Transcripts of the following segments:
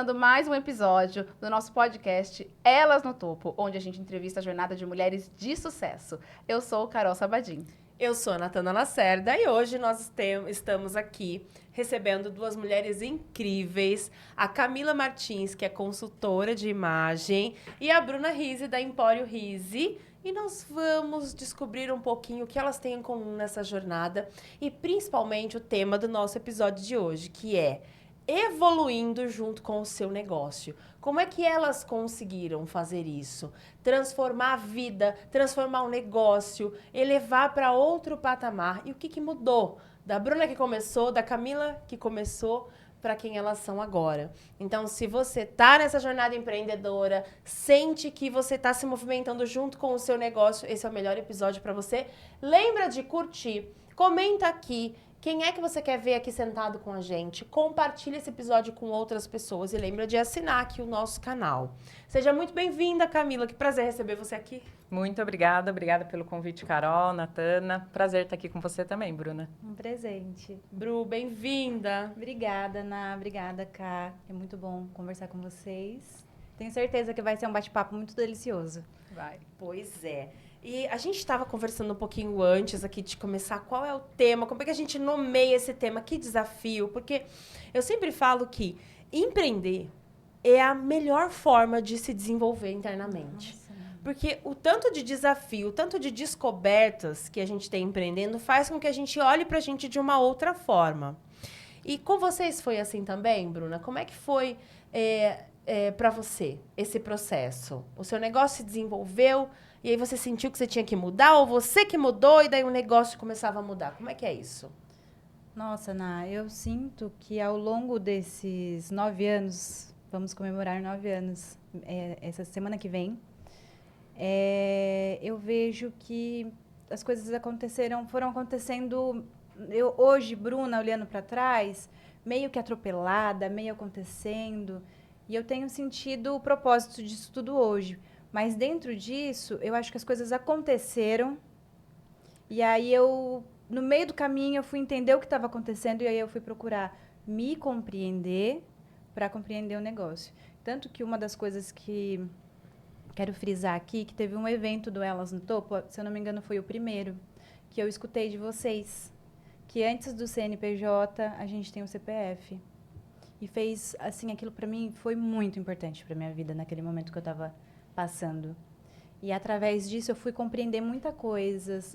começando mais um episódio do nosso podcast Elas no Topo, onde a gente entrevista a jornada de mulheres de sucesso. Eu sou Carol Sabadim. Eu sou a Natana Lacerda e hoje nós estamos aqui recebendo duas mulheres incríveis, a Camila Martins, que é consultora de imagem, e a Bruna Rizzi, da Empório Rizzi. E nós vamos descobrir um pouquinho o que elas têm em comum nessa jornada e principalmente o tema do nosso episódio de hoje, que é evoluindo junto com o seu negócio. Como é que elas conseguiram fazer isso? Transformar a vida, transformar o negócio, elevar para outro patamar. E o que mudou? Da Bruna que começou, da Camila que começou, para quem elas são agora. Então, se você tá nessa jornada empreendedora, sente que você tá se movimentando junto com o seu negócio, esse é o melhor episódio para você. Lembra de curtir, comenta aqui. Quem é que você quer ver aqui sentado com a gente? Compartilha esse episódio com outras pessoas e lembra de assinar aqui o nosso canal. Seja muito bem-vinda, Camila. Que prazer receber você aqui. Muito obrigada. Obrigada pelo convite, Carol, Natana. Prazer estar aqui com você também, Bruna. Um presente. Bru, bem-vinda. Obrigada, Ana. Obrigada, Ká. É muito bom conversar com vocês. Tenho certeza que vai ser um bate-papo muito delicioso. Vai. Pois é. E a gente estava conversando um pouquinho antes aqui de começar, qual é o tema, como é que a gente nomeia esse tema, que desafio, porque eu sempre falo que empreender é a melhor forma de se desenvolver internamente. Nossa. Porque o tanto de desafio, o tanto de descobertas que a gente tem empreendendo faz com que a gente olhe para a gente de uma outra forma. E com vocês foi assim também, Bruna? Como é que foi para você esse processo? O seu negócio se desenvolveu e aí você sentiu que você tinha que mudar ou você que mudou e daí o negócio começava a mudar? Como é que é isso? Nossa, Ana, eu sinto que ao longo desses 9 anos, vamos comemorar 9 anos, essa semana que vem, eu vejo que as coisas foram acontecendo, hoje, Bruna, olhando para trás, meio que atropelada, meio acontecendo, e eu tenho sentido o propósito disso tudo hoje. Mas dentro disso, eu acho que as coisas aconteceram, e aí no meio do caminho, eu fui entender o que estava acontecendo, e aí eu fui procurar me compreender para compreender o negócio. Tanto que uma das coisas que quero frisar aqui, que teve um evento do Elas no Topo, se eu não me engano foi o primeiro, que eu escutei de vocês, que antes do CNPJ, a gente tem o CPF. E fez, assim, aquilo para mim foi muito importante para minha vida, naquele momento que eu estava passando. E através disso eu fui compreender muita coisas,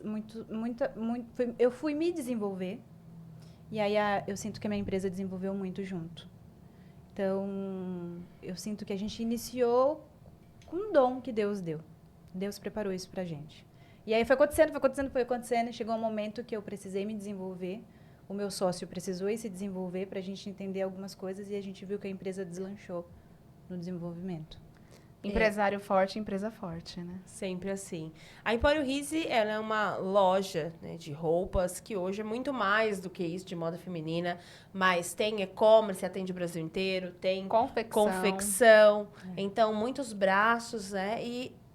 eu fui me desenvolver. E aí eu sinto que a minha empresa desenvolveu muito junto. Então, eu sinto que a gente iniciou com um dom que Deus deu. Deus preparou isso pra gente. E aí foi acontecendo, e chegou um momento que eu precisei me desenvolver. O meu sócio precisou ir se desenvolver pra gente entender algumas coisas e a gente viu que a empresa deslanchou no desenvolvimento. Empresário forte, empresa forte, né? Sempre assim. A Empório Rizzi, ela é uma loja, né, de roupas que hoje é muito mais do que isso, de moda feminina, mas tem e-commerce, atende o Brasil inteiro, tem confecção. Então, muitos braços, né?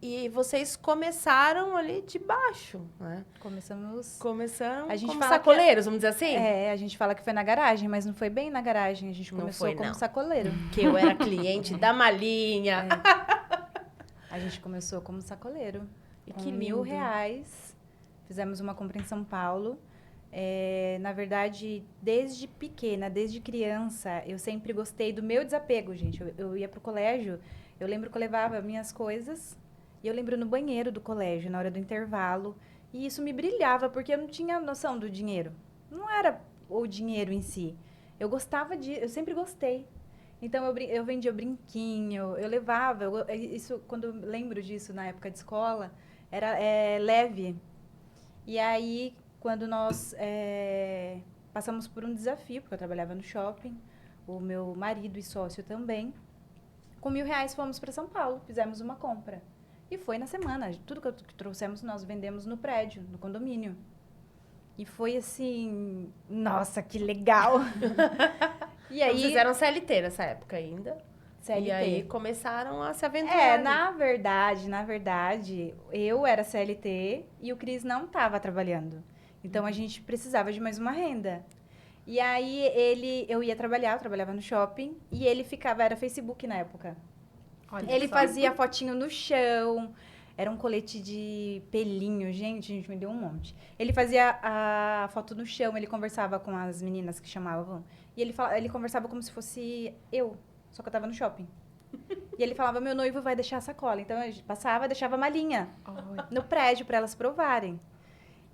E vocês começaram ali de baixo, né? Começaram a gente como fala sacoleiros, vamos dizer assim? A gente fala que foi na garagem, mas não foi bem na garagem. A gente começou como sacoleiro. Que eu era cliente da malinha. A gente começou como sacoleiro. E com que R$1.000. Fizemos uma compra em São Paulo. Na verdade, desde pequena, desde criança, eu sempre gostei do meu desapego, gente. Eu ia pro colégio, eu lembro que eu levava minhas coisas, e eu lembro no banheiro do colégio, na hora do intervalo, e isso me brilhava, porque eu não tinha noção do dinheiro. Não era o dinheiro em si. Eu sempre gostei. Então, eu vendia brinquinho, eu levava, isso, quando eu lembro disso na época de escola, era leve. E aí, quando nós passamos por um desafio, porque eu trabalhava no shopping, o meu marido e sócio também, com R$1.000 fomos para São Paulo, fizemos uma compra. E foi na semana, tudo que trouxemos nós vendemos no prédio, no condomínio. E foi assim, nossa, que legal! E aí, fizeram CLT nessa época ainda. CLT. E aí começaram a se aventurar. Na verdade, eu era CLT e o Cris não estava trabalhando. Então, a gente precisava de mais uma renda. E aí eu ia trabalhar, eu trabalhava no shopping, e ele ficava, era Facebook na época. Olha Ele só. fazia fotinho no chão, era um colete de pelinho, gente, me deu um monte. Ele fazia a foto no chão, ele conversava com as meninas que chamavam, e ele conversava como se fosse eu, só que eu tava no shopping. E ele falava, meu noivo vai deixar a sacola. Então, eu passava, deixava a malinha no prédio para elas provarem.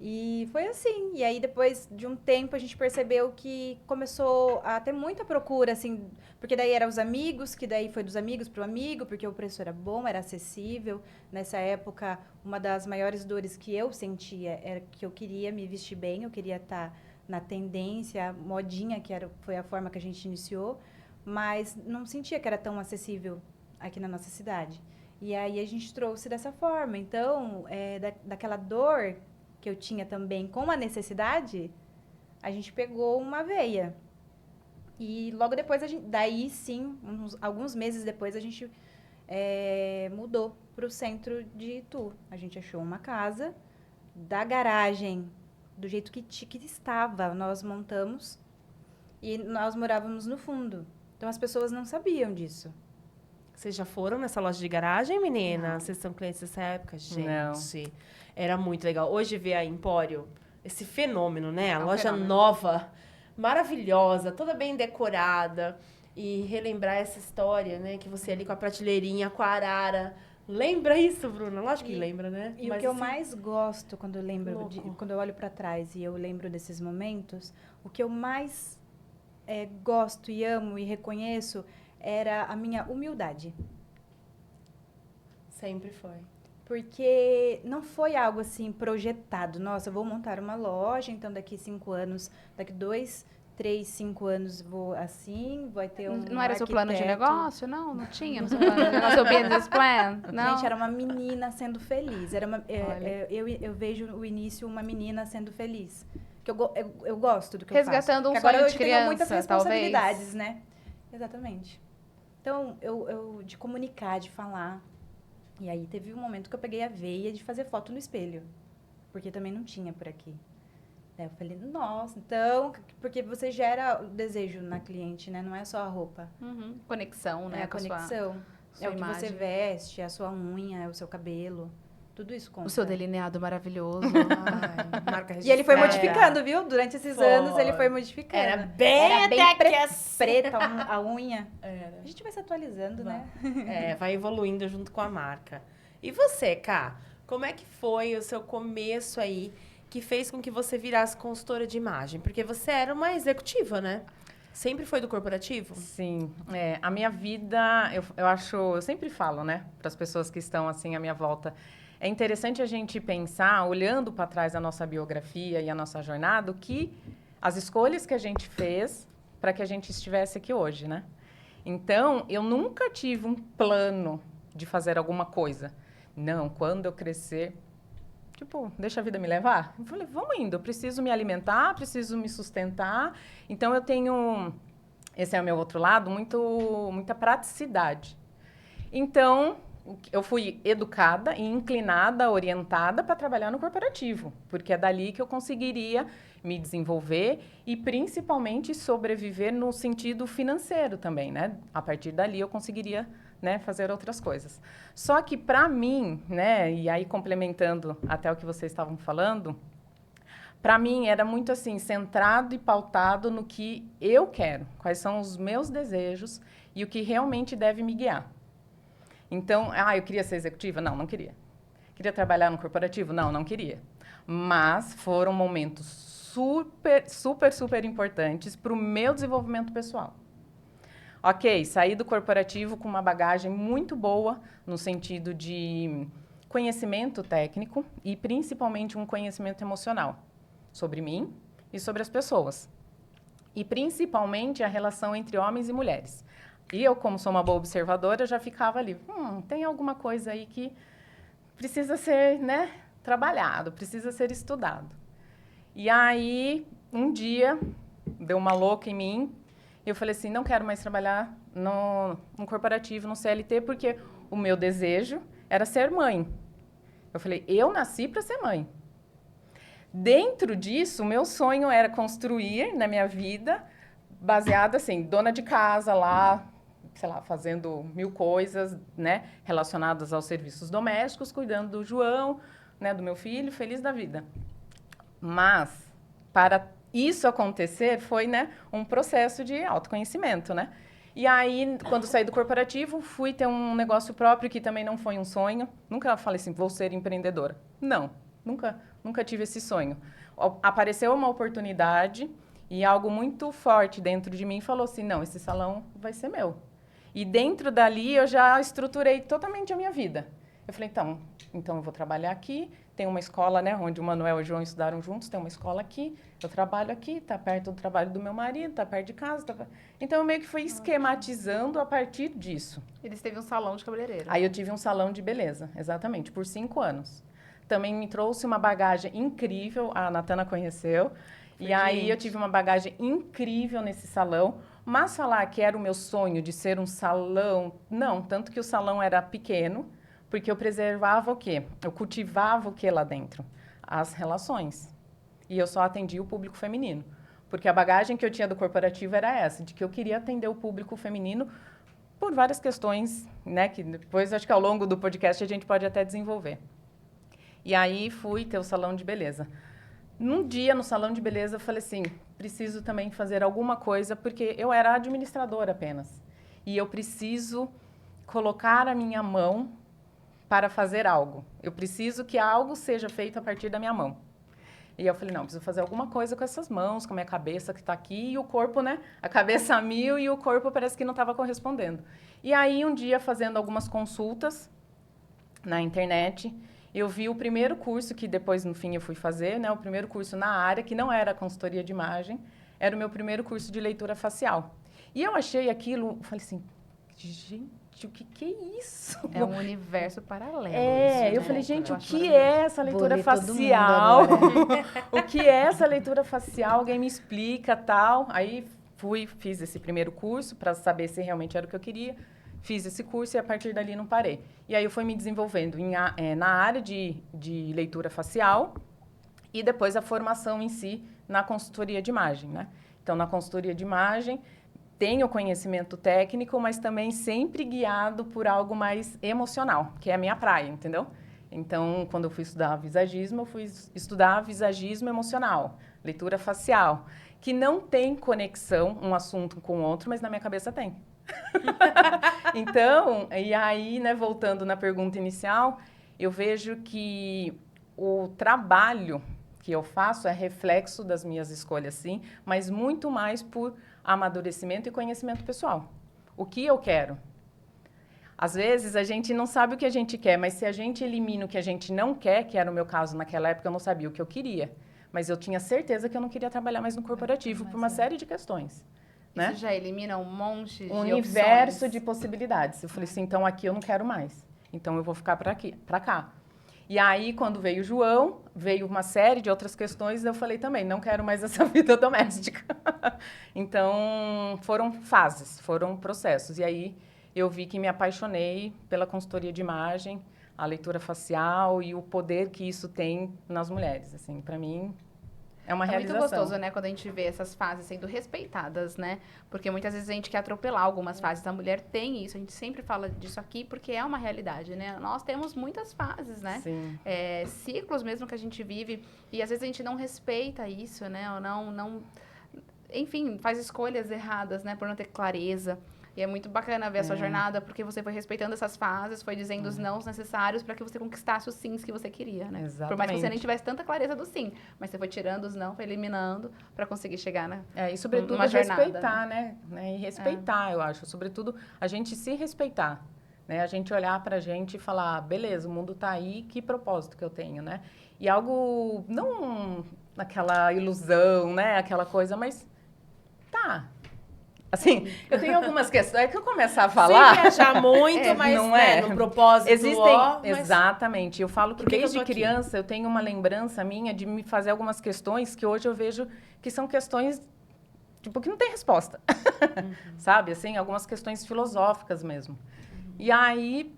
E foi assim. E aí, depois de um tempo, a gente percebeu que começou a ter muita procura, assim, porque daí eram os amigos, que daí foi dos amigos para o amigo, porque o preço era bom, era acessível. Nessa época, uma das maiores dores que eu sentia era que eu queria me vestir bem, eu queria estar na tendência, modinha, foi a forma que a gente iniciou, mas não sentia que era tão acessível aqui na nossa cidade. E aí, a gente trouxe dessa forma. Então, daquela dor que eu tinha também com a necessidade, a gente pegou uma veia. E logo depois, daí sim, alguns meses depois, a gente mudou para o centro de Itu. A gente achou uma casa, da garagem, do jeito que estava, nós montamos, e nós morávamos no fundo. Então, as pessoas não sabiam disso. Vocês já foram nessa loja de garagem, menina? Vocês são clientes dessa época? Gente, Não. era muito legal. Hoje ver a Empório, esse fenômeno, né? A um loja fenômeno. nova, maravilhosa, toda bem decorada. E relembrar essa história, né? Que você ali com a prateleirinha, com a arara. Lembra isso, Bruna? Lógico que lembra, né? E Mas, o que eu assim, mais gosto quando eu lembro, louco. quando eu olho para trás e eu lembro desses momentos, o que eu mais gosto e amo e reconheço era a minha humildade. Sempre foi. Porque não foi algo assim projetado. Nossa, eu vou montar uma loja, então daqui 5 anos, daqui 2, 3, 5 anos vou assim, vai ter um Não era seu plano de arquiteto. negócio? Não? Não tinha no seu plano de negócio? Seu business plan? Não? Gente, era uma menina sendo feliz. Olha. Eu vejo o início uma menina sendo feliz. Que eu gosto do que Resgatando eu um faço. Porque sonho agora de eu tenho muitas criança, responsabilidades, né? Exatamente. Então, eu de comunicar, de falar. E aí teve um momento que eu peguei a veia de fazer foto no espelho. Porque também não tinha por aqui. Daí eu falei, nossa, então... Porque você gera o desejo na cliente, né? Não é só a roupa. Uhum. Conexão, né? É a com a sua- conexão. sua É o que você imagem. veste, é a sua unha, é o seu cabelo. Tudo isso conta. O seu delineado maravilhoso. Ai, marca E ele foi registrada. modificando, viu? Durante esses Foi. anos, ele foi modificando. Era bem até que assim. preta a unha. Era. A gente vai se atualizando, né? Vai evoluindo junto com a marca. E você, Ká? Como é que foi o seu começo aí que fez com que você virasse consultora de imagem? Porque você era uma executiva, né? Sempre foi do corporativo? Sim, a minha vida, eu sempre falo, né, para as pessoas que estão assim à minha volta, é interessante a gente pensar, olhando para trás da nossa biografia e a nossa jornada, que as escolhas que a gente fez para que a gente estivesse aqui hoje, né? Então, eu nunca tive um plano de fazer alguma coisa. Não, quando eu crescer, tipo, deixa a vida me levar. Eu falei, vamos indo, eu preciso me alimentar, preciso me sustentar. Então, eu tenho, esse é o meu outro lado, muita praticidade. Então, eu fui educada e inclinada, orientada para trabalhar no corporativo, porque é dali que eu conseguiria me desenvolver e, principalmente, sobreviver no sentido financeiro também, né? A partir dali, eu conseguiria, né, fazer outras coisas. Só que, para mim, né, e aí complementando até o que vocês estavam falando, para mim era muito assim, centrado e pautado no que eu quero, quais são os meus desejos e o que realmente deve me guiar. Então, eu queria ser executiva? Não, não queria. Queria trabalhar no corporativo? Não, não queria. Mas foram momentos super importantes para o meu desenvolvimento pessoal. Ok, saí do corporativo com uma bagagem muito boa no sentido de conhecimento técnico e principalmente um conhecimento emocional sobre mim e sobre as pessoas. E principalmente a relação entre homens e mulheres. E eu, como sou uma boa observadora, já ficava ali, tem alguma coisa aí que precisa ser, né, trabalhado, precisa ser estudado. E aí, um dia, deu uma louca em mim, e eu falei assim, não quero mais trabalhar no corporativo, no CLT, porque o meu desejo era ser mãe. Eu falei, eu nasci para ser mãe. Dentro disso, o meu sonho era construir na minha vida, baseado assim, dona de casa lá, sei lá, fazendo 1000 coisas, né, relacionadas aos serviços domésticos, cuidando do João, né, do meu filho, feliz da vida. Mas, para isso acontecer, foi, né, um processo de autoconhecimento, né? E aí, quando saí do corporativo, fui ter um negócio próprio, que também não foi um sonho. Nunca falei assim, vou ser empreendedora. Não, nunca tive esse sonho. Apareceu uma oportunidade e algo muito forte dentro de mim falou assim, não, esse salão vai ser meu. E dentro dali, eu já estruturei totalmente a minha vida. Eu falei, então eu vou trabalhar aqui, tem uma escola, né, onde o Manuel e o João estudaram juntos, tem uma escola aqui, eu trabalho aqui, tá perto do trabalho do meu marido, tá perto de casa. Então, eu meio que fui esquematizando a partir disso. Eles teve um salão de cabeleireiro. Aí eu tive um salão de beleza, exatamente, por 5 anos. Também me trouxe uma bagagem incrível, a Natana conheceu, e aí eu tive uma bagagem incrível nesse salão, mas falar que era o meu sonho de ser um salão, não, tanto que o salão era pequeno, porque eu preservava o quê? Eu cultivava o quê lá dentro? As relações. E eu só atendia o público feminino. Porque a bagagem que eu tinha do corporativo era essa, de que eu queria atender o público feminino por várias questões, né? Que depois, acho que ao longo do podcast, a gente pode até desenvolver. E aí, fui ter o salão de beleza. Num dia, no salão de beleza, eu falei assim, preciso também fazer alguma coisa, porque eu era administradora apenas. E eu preciso colocar a minha mão para fazer algo. Eu preciso que algo seja feito a partir da minha mão. E eu falei, não, preciso fazer alguma coisa com essas mãos, com a minha cabeça que está aqui, e o corpo, né? A cabeça a 1000 e o corpo parece que não estava correspondendo. E aí, um dia, fazendo algumas consultas na internet, eu vi o primeiro curso, que depois, no fim, eu fui fazer, né? O primeiro curso na área, que não era consultoria de imagem, era o meu primeiro curso de leitura facial. E eu achei aquilo, falei assim, gente, o que é isso? É um universo paralelo. É, isso, eu né? falei, gente, Eu o acho que é essa leitura ler todo mundo facial? agora. O que é essa leitura facial? Alguém me explica, tal. Aí fiz esse primeiro curso para saber se realmente era o que eu queria. Fiz esse curso e a partir dali não parei. E aí eu fui me desenvolvendo na área de leitura facial e depois a formação em si na consultoria de imagem, né? Então, na consultoria de imagem, tenho conhecimento técnico, mas também sempre guiado por algo mais emocional, que é a minha praia, entendeu? Então, quando eu fui estudar visagismo, eu fui estudar visagismo emocional, leitura facial, que não tem conexão um assunto com o outro, mas na minha cabeça tem. Então, e aí, né, voltando na pergunta inicial, eu vejo que o trabalho que eu faço é reflexo das minhas escolhas, sim, mas muito mais por amadurecimento e conhecimento pessoal. O que eu quero? Às vezes, a gente não sabe o que a gente quer, mas se a gente elimina o que a gente não quer, que era o meu caso naquela época, eu não sabia o que eu queria. Mas eu tinha certeza que eu não queria trabalhar mais no corporativo por uma série de questões. Né? Isso já elimina um monte de universo opções. de possibilidades. Eu falei assim, então aqui eu não quero mais. Então eu vou ficar para cá. E aí, quando veio o João, veio uma série de outras questões, eu falei também, não quero mais essa vida doméstica. Então, foram fases, foram processos. E aí, eu vi que me apaixonei pela consultoria de imagem, a leitura facial e o poder que isso tem nas mulheres. Assim, para mim, é uma realização. Muito gostoso, né, quando a gente vê essas fases sendo respeitadas, né? Porque muitas vezes a gente quer atropelar algumas fases. A mulher tem isso, a gente sempre fala disso aqui porque é uma realidade, né? Nós temos muitas fases, né? Sim. Ciclos mesmo que a gente vive e às vezes a gente não respeita isso, né? Ou não... Enfim, faz escolhas erradas, né? Por não ter clareza. E é muito bacana ver a sua jornada, porque você foi respeitando essas fases, foi dizendo os nãos necessários para que você conquistasse os sims que você queria, né? Exatamente. Por mais que você nem tivesse tanta clareza do sim, mas você foi tirando os não, foi eliminando para conseguir chegar, né? E sobretudo Uma jornada, respeitar, né? E respeitar, eu acho. Sobretudo, a gente se respeitar. Né? A gente olhar pra gente e falar, beleza, o mundo tá aí, que propósito que eu tenho, né? E algo, não aquela ilusão, né? Aquela coisa, mas tá. Assim, eu tenho algumas questões. É que eu começar a falar... Sem viajar muito, mas não né, no propósito mas... Exatamente. Eu falo que desde eu criança eu tenho uma lembrança minha de me fazer algumas questões que hoje eu vejo que são questões, tipo, que não tem resposta. Sabe? Assim, algumas questões filosóficas mesmo. E aí,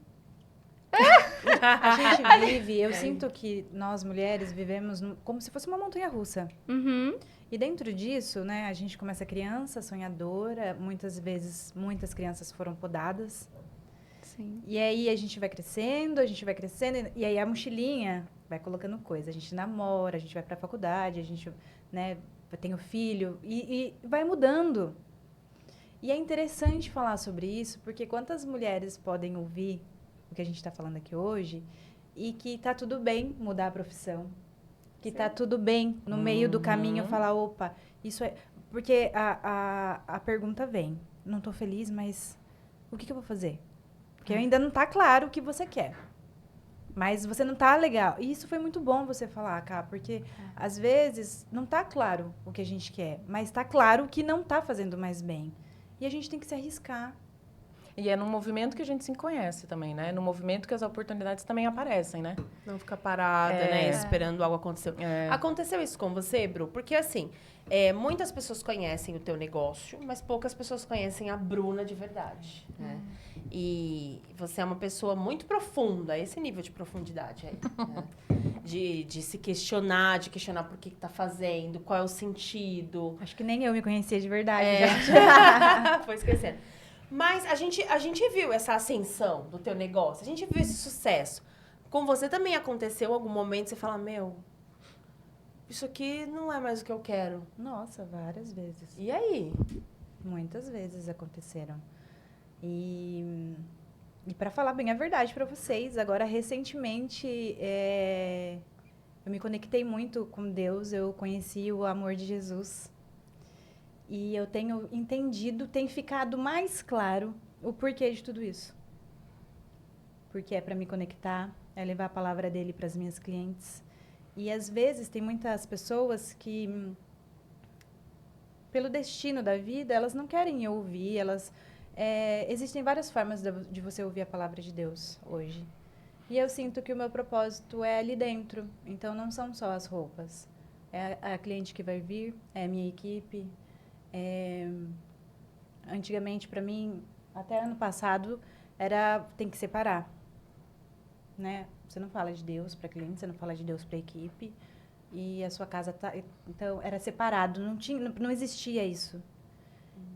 A gente vive, eu sinto que nós mulheres vivemos como se fosse uma montanha-russa. Uhum. E dentro disso, né, a gente começa criança, sonhadora, muitas vezes, muitas crianças foram podadas. Sim. E aí a gente vai crescendo, e aí a mochilinha vai colocando coisa. A gente namora, a gente vai pra faculdade, a gente, né, tem o filho, e vai mudando. E é interessante falar sobre isso, porque quantas mulheres podem ouvir o que a gente está falando aqui hoje e que tá tudo bem mudar a profissão. Que tá tudo bem no meio do caminho falar, opa, isso é... Porque a pergunta vem, não tô feliz, mas o que eu vou fazer? Porque ainda não tá claro o que você quer. Mas você não tá legal. E isso foi muito bom você falar, Cá, porque às vezes não tá claro o que a gente quer, mas tá claro que não tá fazendo mais bem. E a gente tem que se arriscar. E é no movimento que a gente se conhece também, né? No movimento que as oportunidades também aparecem, né? Não ficar parada, né? Esperando algo acontecer. Aconteceu isso com você, Bru? Porque, assim, muitas pessoas conhecem o teu negócio, mas poucas pessoas conhecem a Bruna de verdade, né? E você é uma pessoa muito profunda, esse nível de profundidade aí, né? De se questionar, de questionar por que tá fazendo, qual é o sentido. Acho que nem eu me conhecia de verdade, gente. Foi esquecendo. Mas a gente viu essa ascensão do teu negócio, a gente viu esse sucesso. Com você também aconteceu algum momento você fala, meu, isso aqui não é mais o que eu quero. Nossa, várias vezes. E aí? Muitas vezes aconteceram. E para falar bem a verdade para vocês, agora recentemente eu me conectei muito com Deus, eu conheci o amor de Jesus. E eu tenho entendido, tem ficado mais claro o porquê de tudo isso. Porque é para me conectar, é levar a palavra dele para as minhas clientes. E às vezes tem muitas pessoas que, pelo destino da vida, elas não querem ouvir, existem várias formas de você ouvir a palavra de Deus hoje. E eu sinto que o meu propósito é ali dentro. Então não são só as roupas. É a cliente que vai vir, é a minha equipe. Antigamente, para mim, até ano passado, tem que separar, né? Você não fala de Deus para cliente, você não fala de Deus para equipe, e a sua casa então era separado, não existia isso.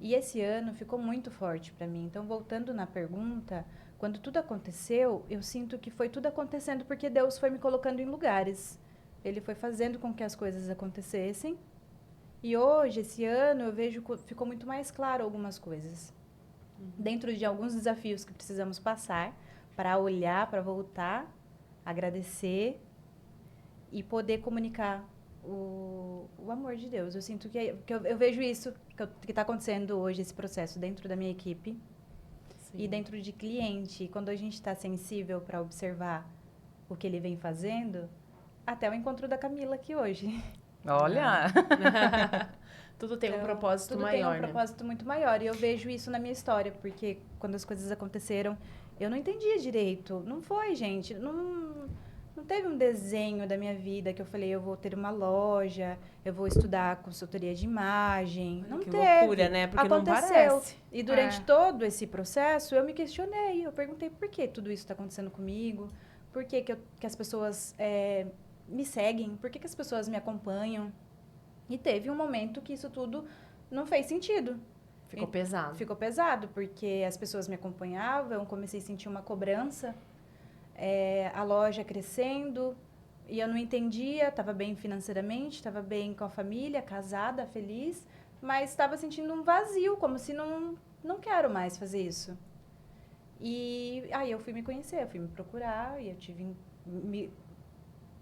E esse ano ficou muito forte para mim. Então, voltando na pergunta, quando tudo aconteceu, eu sinto que foi tudo acontecendo porque Deus foi me colocando em lugares. Ele foi fazendo com que as coisas acontecessem. E hoje, esse ano, eu vejo que ficou muito mais claro algumas coisas. Dentro de alguns desafios que precisamos passar para olhar, para voltar, agradecer e poder comunicar o amor de Deus. Eu sinto que eu vejo isso que está acontecendo hoje, esse processo dentro da minha equipe. Sim. E dentro de cliente. Quando a gente está sensível para observar o que ele vem fazendo, até o encontro da Camila aqui hoje. Olha! Tudo tem um propósito maior, Tudo tem um propósito muito maior. E eu vejo isso na minha história, porque quando as coisas aconteceram, eu não entendia direito. Não foi, gente. Não teve um desenho da minha vida que eu falei, eu vou ter uma loja, eu vou estudar consultoria de imagem. Não que teve. Loucura, né? Porque aconteceu. Não parece. E durante todo esse processo, eu me questionei. Eu perguntei por que tudo isso está acontecendo comigo, por que as pessoas me seguem, por que as pessoas me acompanham. E teve um momento que isso tudo não fez sentido. Ficou pesado. Ficou pesado, porque as pessoas me acompanhavam, eu comecei a sentir uma cobrança, a loja crescendo, e eu não entendia, estava bem financeiramente, estava bem com a família, casada, feliz, mas estava sentindo um vazio, como se não quero mais fazer isso. E aí eu fui me conhecer, eu fui me procurar, e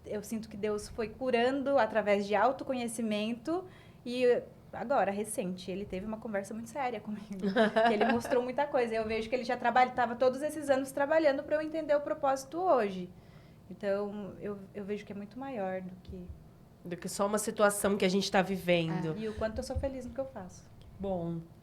eu sinto que Deus foi curando através de autoconhecimento. E agora, recente, ele teve uma conversa muito séria comigo. Ele mostrou muita coisa. Eu vejo que ele já estava todos esses anos trabalhando para eu entender o propósito hoje. Então, eu vejo que é muito maior do que só uma situação que a gente está vivendo. E o quanto eu sou feliz no que eu faço.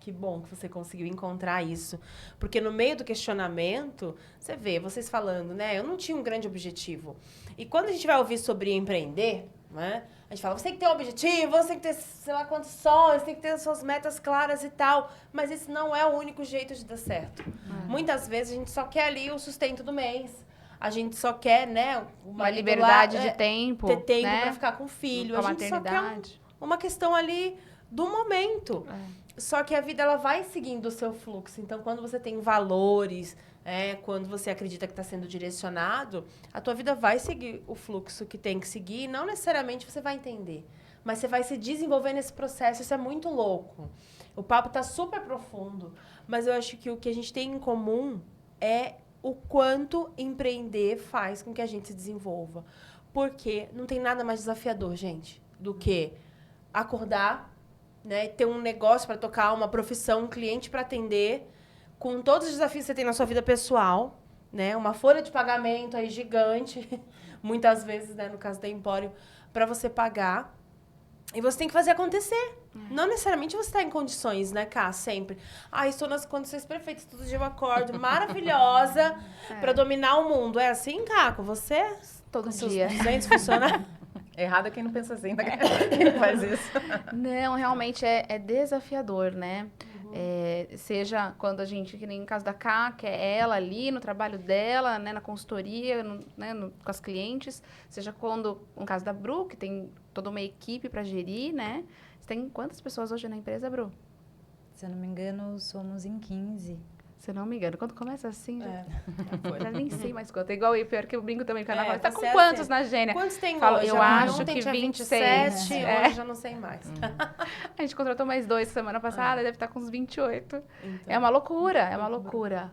Que bom que você conseguiu encontrar isso. Porque no meio do questionamento, você vê, vocês falando, né? Eu não tinha um grande objetivo. E quando a gente vai ouvir sobre empreender, né? A gente fala, você tem que ter um objetivo, você tem que ter, sei lá, quantos sonhos, tem que ter as suas metas claras e tal. Mas esse não é o único jeito de dar certo. Muitas vezes a gente só quer ali o sustento do mês. a gente só quer, né? O Uma marido liberdade lá, de tempo, ter tempo né? pra ficar com o filho. Com A a gente só quer maternidade. uma questão ali do momento. Só que a vida, ela vai seguindo o seu fluxo. Então, quando você tem valores, quando você acredita que está sendo direcionado, a tua vida vai seguir o fluxo que tem que seguir. Não necessariamente você vai entender, mas você vai se desenvolver nesse processo. Isso é muito louco. O papo está super profundo, mas eu acho que o que a gente tem em comum é o quanto empreender faz com que a gente se desenvolva. Porque não tem nada mais desafiador, gente, do que acordar, né, ter um negócio para tocar, uma profissão, um cliente para atender, com todos os desafios que você tem na sua vida pessoal, né, uma folha de pagamento aí gigante, muitas vezes, né, no caso da Empório, para você pagar. E você tem que fazer acontecer. Não necessariamente você está em condições, né, Cá? Sempre. Estou nas condições perfeitas, todo dia eu acordo, maravilhosa, para dominar o mundo. É assim, Cá, com você? Todo com dia. Seus 200 funcionários? Errado é quem não pensa assim, quem faz isso. Não, realmente é desafiador, né? Seja quando a gente, que nem no caso da Cá, que é ela ali no trabalho dela, né, na consultoria, com as clientes, seja quando, no caso da Bru, que tem toda uma equipe para gerir, né? Você tem quantas pessoas hoje na empresa, Bru? Se eu não me engano, somos em 15. Se eu não me engano, quando começa assim, Foi. já nem sei mais quanto. É igual eu, pior que eu brinco também com a Ana. Você tá com você quantos assim. na Gênia? Quantos tem Falo, hoje? eu acho Ontem que tinha 26. 27, É. hoje já não sei mais. A gente contratou mais 2 semana passada, deve estar com uns 28. Então. É uma loucura, é uma loucura,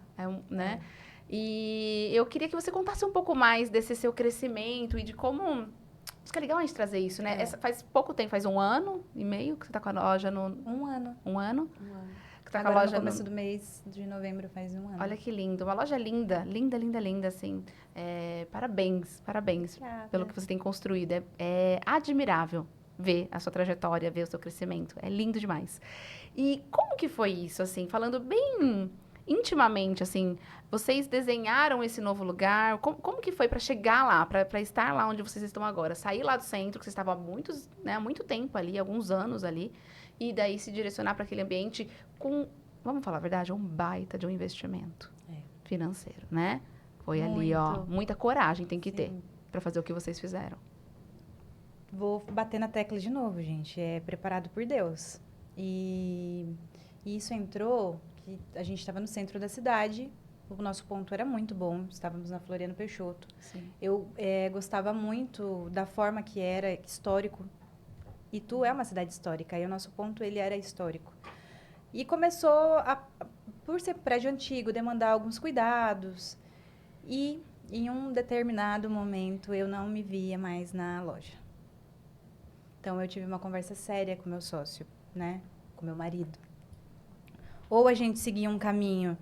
né? E eu queria que você contasse um pouco mais desse seu crescimento e de como... Acho que é legal a gente trazer isso, né? Faz pouco tempo, faz 1 ano e meio que você tá com a loja no... 1 ano. 1 ano? Que tá com Agora a loja no começo do mês de novembro faz 1 ano. Olha que lindo, uma loja linda, linda, linda, linda, assim. Parabéns Obrigada. pelo que você tem construído. É admirável ver a sua trajetória, ver o seu crescimento. É lindo demais. E como que foi isso, assim, falando bem intimamente, assim, vocês desenharam esse novo lugar? Como que foi para chegar lá, para estar lá onde vocês estão agora? Sair lá do centro, que vocês estavam há muito tempo ali, alguns anos ali, e daí se direcionar para aquele ambiente com, vamos falar a verdade, um baita de um investimento financeiro, né? Foi ali, ó, muita coragem tem que ter para fazer o que vocês fizeram. Vou bater na tecla de novo, gente. É preparado por Deus. E isso entrou, que a gente estava no centro da cidade, o nosso ponto era muito bom, estávamos na Floriano Peixoto. Sim. Eu gostava muito da forma que era histórico. Itu é uma cidade histórica, e o nosso ponto ele era histórico. E começou, por ser prédio antigo, demandar alguns cuidados. E em um determinado momento eu não me via mais na loja. Então eu tive uma conversa séria com meu sócio, né, com meu marido. Ou a gente seguia um caminho,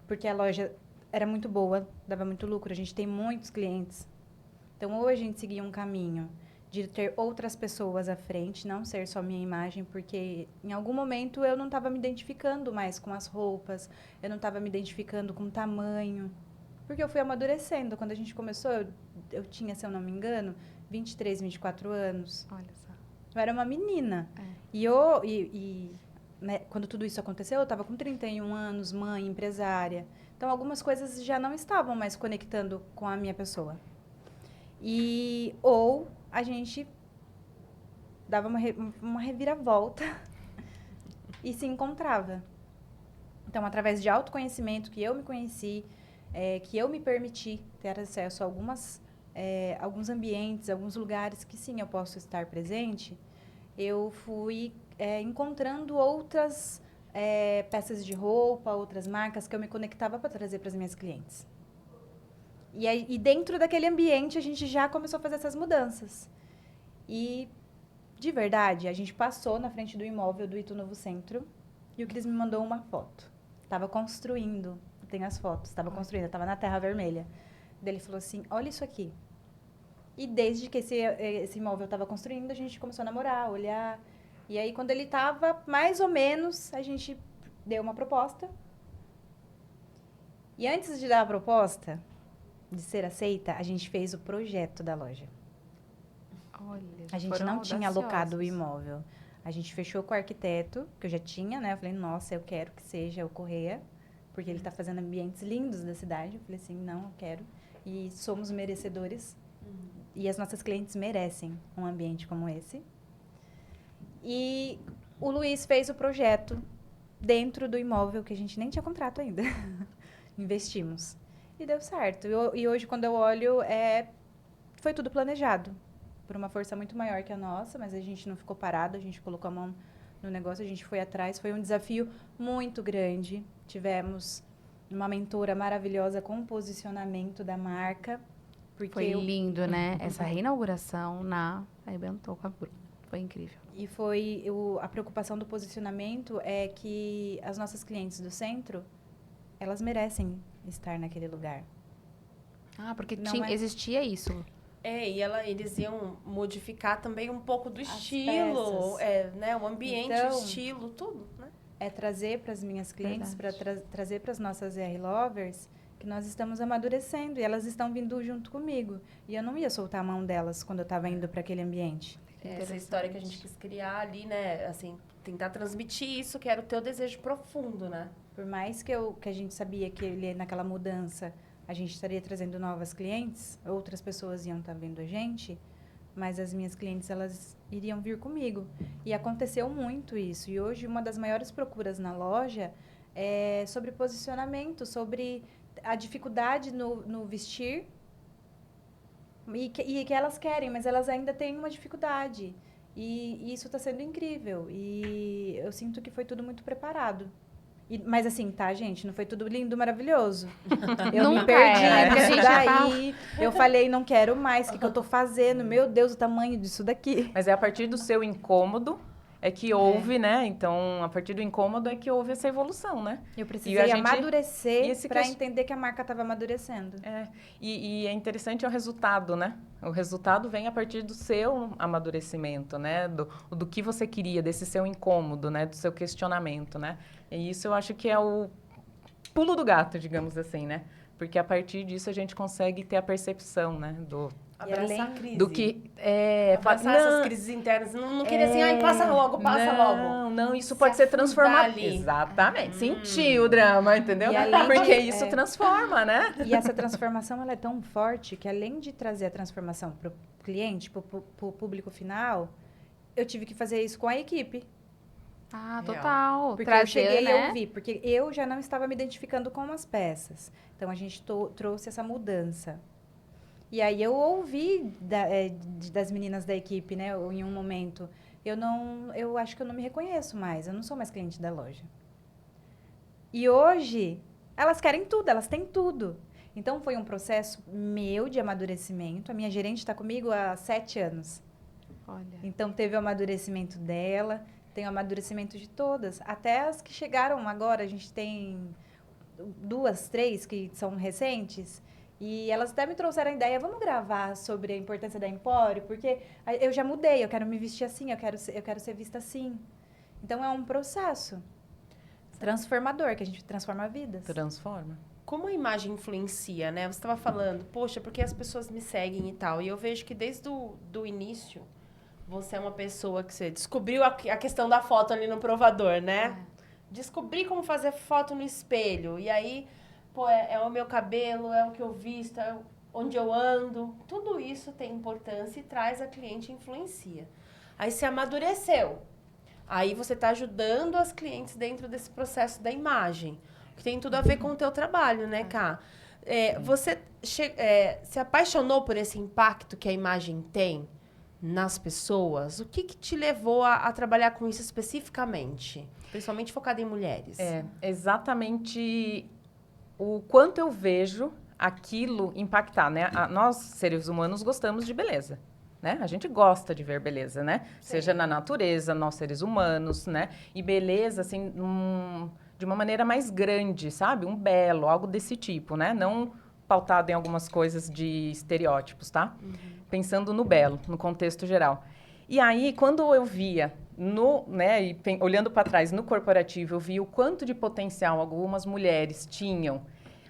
porque a loja era muito boa, dava muito lucro, a gente tem muitos clientes. Então ou a gente seguia um caminho de ter outras pessoas à frente, não ser só minha imagem, porque em algum momento eu não estava me identificando mais com as roupas, eu não estava me identificando com o tamanho, porque eu fui amadurecendo. Quando a gente começou, eu tinha, se eu não me engano, 23, 24 anos. Olha só. Eu era uma menina. E né, quando tudo isso aconteceu, eu estava com 31 anos, mãe, empresária. Então, algumas coisas já não estavam mais conectando com a minha pessoa. Ou a gente dava uma reviravolta e se encontrava. Então, através de autoconhecimento, que eu me conheci, que eu me permiti ter acesso a alguns ambientes, alguns lugares que sim, eu posso estar presente, eu fui encontrando outras peças de roupa, outras marcas que eu me conectava para trazer para as minhas clientes. E dentro daquele ambiente, a gente já começou a fazer essas mudanças. E, de verdade, a gente passou na frente do imóvel do Itu Novo Centro e o Cris me mandou uma foto. Estava construindo, tem as fotos, estava construindo, estava na Terra Vermelha. Daí ele falou assim, olha isso aqui. E desde que esse imóvel estava construindo, a gente começou a namorar, olhar. E aí, quando ele estava, mais ou menos, a gente deu uma proposta. E antes de dar a proposta, de ser aceita, a gente fez o projeto da loja. Olha, a gente não tinha alocado o imóvel. A gente fechou com o arquiteto, que eu já tinha, né? Eu falei, nossa, eu quero que seja o Correia, porque ele está fazendo ambientes lindos da cidade. Eu falei assim, não, eu quero. E somos merecedores. E as nossas clientes merecem um ambiente como esse. E o Luiz fez o projeto dentro do imóvel que a gente nem tinha contrato ainda. Investimos. E deu certo. E hoje, quando eu olho, foi tudo planejado. Por uma força muito maior que a nossa, mas a gente não ficou parado, a gente colocou a mão no negócio, a gente foi atrás. Foi um desafio muito grande. Tivemos uma mentora maravilhosa com o posicionamento da marca. Porque Foi lindo, né? Essa reinauguração arrebentou com a Bruna. Foi incrível. E a preocupação do posicionamento é que as nossas clientes do centro, elas merecem estar naquele lugar. Ah, porque Não existia isso. E eles iam modificar também um pouco do As estilo, peças. né? O ambiente, Então, o estilo, tudo, né? É trazer para as minhas clientes, para trazer para as nossas ER Lovers, que nós estamos amadurecendo e elas estão vindo junto comigo. E eu não ia soltar a mão delas quando eu estava indo para aquele ambiente. Essa história que a gente quis criar ali, né? Assim, tentar transmitir isso, que era o teu desejo profundo, né? Por mais que a gente sabia que naquela mudança a gente estaria trazendo novas clientes, outras pessoas iam estar vendo a gente, mas as minhas clientes, elas iriam vir comigo. E aconteceu muito isso. E hoje, uma das maiores procuras na loja é sobre posicionamento, sobre a dificuldade no vestir, e que elas querem, mas elas ainda têm uma dificuldade. E isso está sendo incrível. E eu sinto que foi tudo muito preparado. Mas assim, tá, gente? Não foi tudo lindo, maravilhoso. Eu me Nunca perdi é, porque a nisso gente daí. Eu falei, não quero mais. O que eu tô fazendo? Meu Deus, o tamanho disso daqui. Mas é a partir do seu incômodo que houve, né? Então, a partir do incômodo é que houve essa evolução, né? Eu E precisei a gente- amadurecer esse para que- entender que a marca estava amadurecendo. E é interessante o resultado, né? O resultado vem a partir do seu amadurecimento, né? Do que você queria, desse seu incômodo, né? Do seu questionamento, né? E isso eu acho que é o pulo do gato, digamos assim, né? Porque a partir disso a gente consegue ter a percepção, né? Abraçar a além crise. Do que Abraçar essas crises internas. Não queria assim, ai, passa logo. Não, isso Se pode ser afundar transformado. ali. Exatamente. Sentir o drama, entendeu? E além Porque de- isso transforma, né? E essa transformação ela é tão forte que, além de trazer a transformação para o cliente, para o público final, eu tive que fazer isso com a equipe. Ah, Real. total. Porque Trazer, eu cheguei né? e eu vi, porque eu já não estava me identificando com as peças. Então, a gente trouxe essa mudança. E aí, eu ouvi das meninas da equipe, né, em um momento, eu acho que eu não me reconheço mais, eu não sou mais cliente da loja. E hoje, elas querem tudo, elas têm tudo. Então, foi um processo meu de amadurecimento. A minha gerente está comigo há 7 anos. Olha. Então, teve o amadurecimento dela, tem o amadurecimento de todas. Até as que chegaram agora, a gente tem 2, 3 que são recentes. E elas até me trouxeram a ideia, vamos gravar sobre a importância da Empório, porque eu já mudei, eu quero me vestir assim, eu quero ser vista assim. Então, é um processo transformador, que a gente transforma vidas. Transforma. Como a imagem influencia, né? Você estava falando, poxa, porque as pessoas me seguem e tal. E eu vejo que desde do início, você é uma pessoa que você descobriu a questão da foto ali no provador, né? Descobri como fazer foto no espelho. E aí, pô, é o meu cabelo, é o que eu visto, onde eu ando. Tudo isso tem importância e traz a cliente e influencia. Aí você amadureceu. Aí você está ajudando as clientes dentro desse processo da imagem. Que tem tudo a ver com o teu trabalho, né, Ká? Você se apaixonou por esse impacto que a imagem tem nas pessoas? O que te levou a trabalhar com isso especificamente? Principalmente focado em mulheres. É exatamente o quanto eu vejo aquilo impactar, né? Nós, seres humanos, gostamos de beleza, né? A gente gosta de ver beleza, né? Sim. Seja na natureza, nós seres humanos, né? E beleza, assim, de uma maneira mais grande, sabe? Um belo, algo desse tipo, né? Não pautado em algumas coisas de estereótipos, tá? Pensando no belo, no contexto geral. E aí, quando eu via olhando para trás no corporativo, eu vi o quanto de potencial algumas mulheres tinham,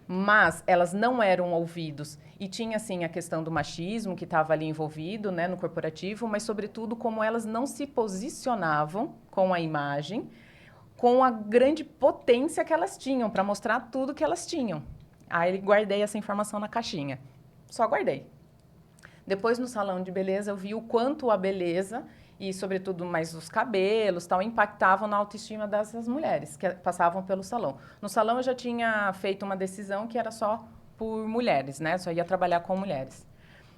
mas elas não eram ouvidos. E tinha, assim, a questão do machismo que estava ali envolvido, né, no corporativo, mas, sobretudo, como elas não se posicionavam com a imagem, com a grande potência que elas tinham, para mostrar tudo que elas tinham. Aí, guardei essa informação na caixinha. só guardei. Depois, no salão de beleza, eu vi o quanto a beleza e, sobretudo, mais os cabelos, tal, impactavam na autoestima dessas mulheres que passavam pelo salão. No salão, eu já tinha feito uma decisão que era só por mulheres, né? Só ia trabalhar com mulheres.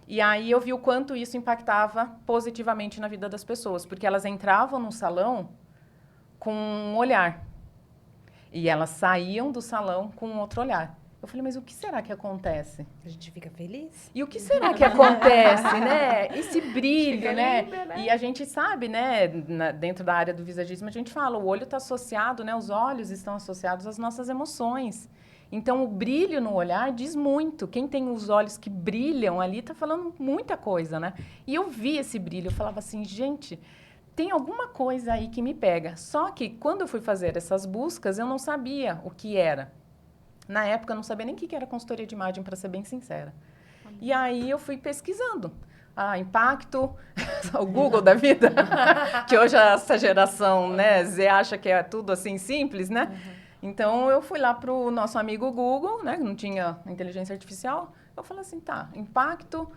E aí eu vi o quanto isso impactava positivamente na vida das pessoas, porque elas entravam no salão com um olhar e elas saíam do salão com outro olhar. Eu falei, mas o que será que acontece? A gente fica feliz. E o que será que acontece, né? Esse brilho, Fica né? linda, né? E a gente sabe, né? Dentro da área do visagismo, a gente fala, o olho está associado, né? Os olhos estão associados às nossas emoções. Então, o brilho no olhar diz muito. Quem tem os olhos que brilham ali está falando muita coisa, né? E eu vi esse brilho, eu falava assim, gente, tem alguma coisa aí que me pega. Só que, quando eu fui fazer essas buscas, eu não sabia o que era. Na época, eu não sabia nem o que era consultoria de imagem, para ser bem sincera. E aí, eu fui pesquisando. Impacto, o Google da vida, que hoje essa geração, né, Z acha que é tudo assim simples, né? Então, eu fui lá para o nosso amigo Google, né, que não tinha inteligência artificial. Eu falei assim, tá, impacto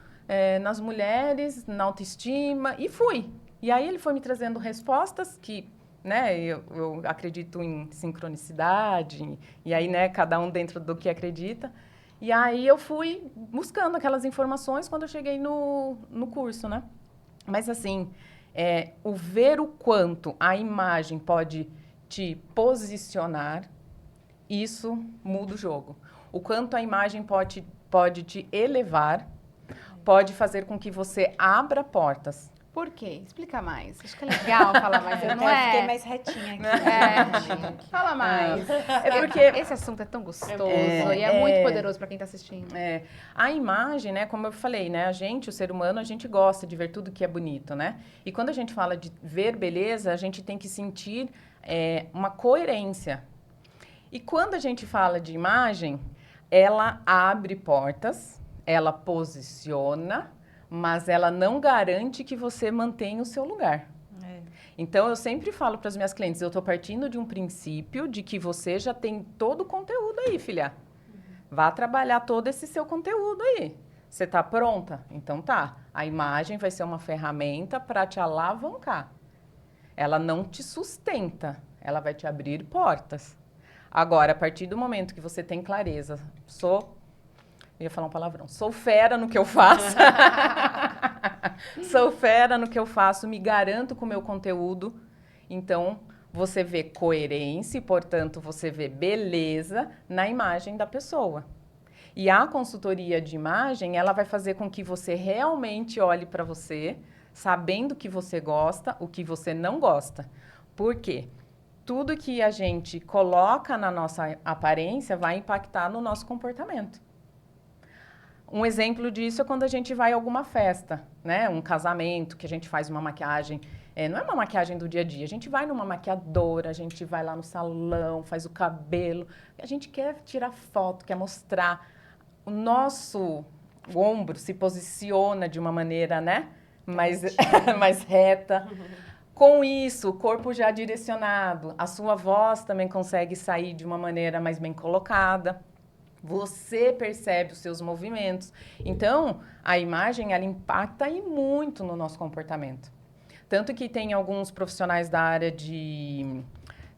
nas mulheres, na autoestima, e fui. E aí, ele foi me trazendo respostas que, né, eu acredito em sincronicidade, e aí, né, cada um dentro do que acredita. E aí, eu fui buscando aquelas informações quando eu cheguei no curso, né? Mas, assim, o ver o quanto a imagem pode te posicionar, isso muda o jogo. O quanto a imagem pode te elevar, pode fazer com que você abra portas. Por quê? Explica mais. Acho que é legal falar mais. Eu Não até fiquei é? mais retinha aqui. Fala mais. É porque Esse assunto é tão gostoso e é muito poderoso para quem está assistindo. A imagem, né, como eu falei, né, a gente, o ser humano, a gente gosta de ver tudo que é bonito, né? E quando a gente fala de ver beleza, a gente tem que sentir uma coerência. E quando a gente fala de imagem, ela abre portas, ela posiciona, mas ela não garante que você mantenha o seu lugar. Então, eu sempre falo para as minhas clientes, eu estou partindo de um princípio de que você já tem todo o conteúdo aí, filha. Vá trabalhar todo esse seu conteúdo aí. Você está pronta? Então tá. A imagem vai ser uma ferramenta para te alavancar. Ela não te sustenta, ela vai te abrir portas. Agora, a partir do momento que você tem clareza, eu ia falar um palavrão, sou fera no que eu faço. Sou fera no que eu faço, me garanto com o meu conteúdo. Então, você vê coerência e, portanto, você vê beleza na imagem da pessoa. E a consultoria de imagem, ela vai fazer com que você realmente olhe para você, sabendo o que você gosta, o que você não gosta. Por quê? Tudo que a gente coloca na nossa aparência vai impactar no nosso comportamento. Um exemplo disso é quando a gente vai a alguma festa, né? Um casamento, que a gente faz uma maquiagem. Não é uma maquiagem do dia a dia. A gente vai numa maquiadora, a gente vai lá no salão, faz o cabelo. A gente quer tirar foto, quer mostrar. O nosso ombro se posiciona de uma maneira, né? Mais reta. Com isso, o corpo já direcionado. A sua voz também consegue sair de uma maneira mais bem colocada. Você percebe os seus movimentos. Então, a imagem, ela impacta e muito no nosso comportamento. Tanto que tem alguns profissionais da área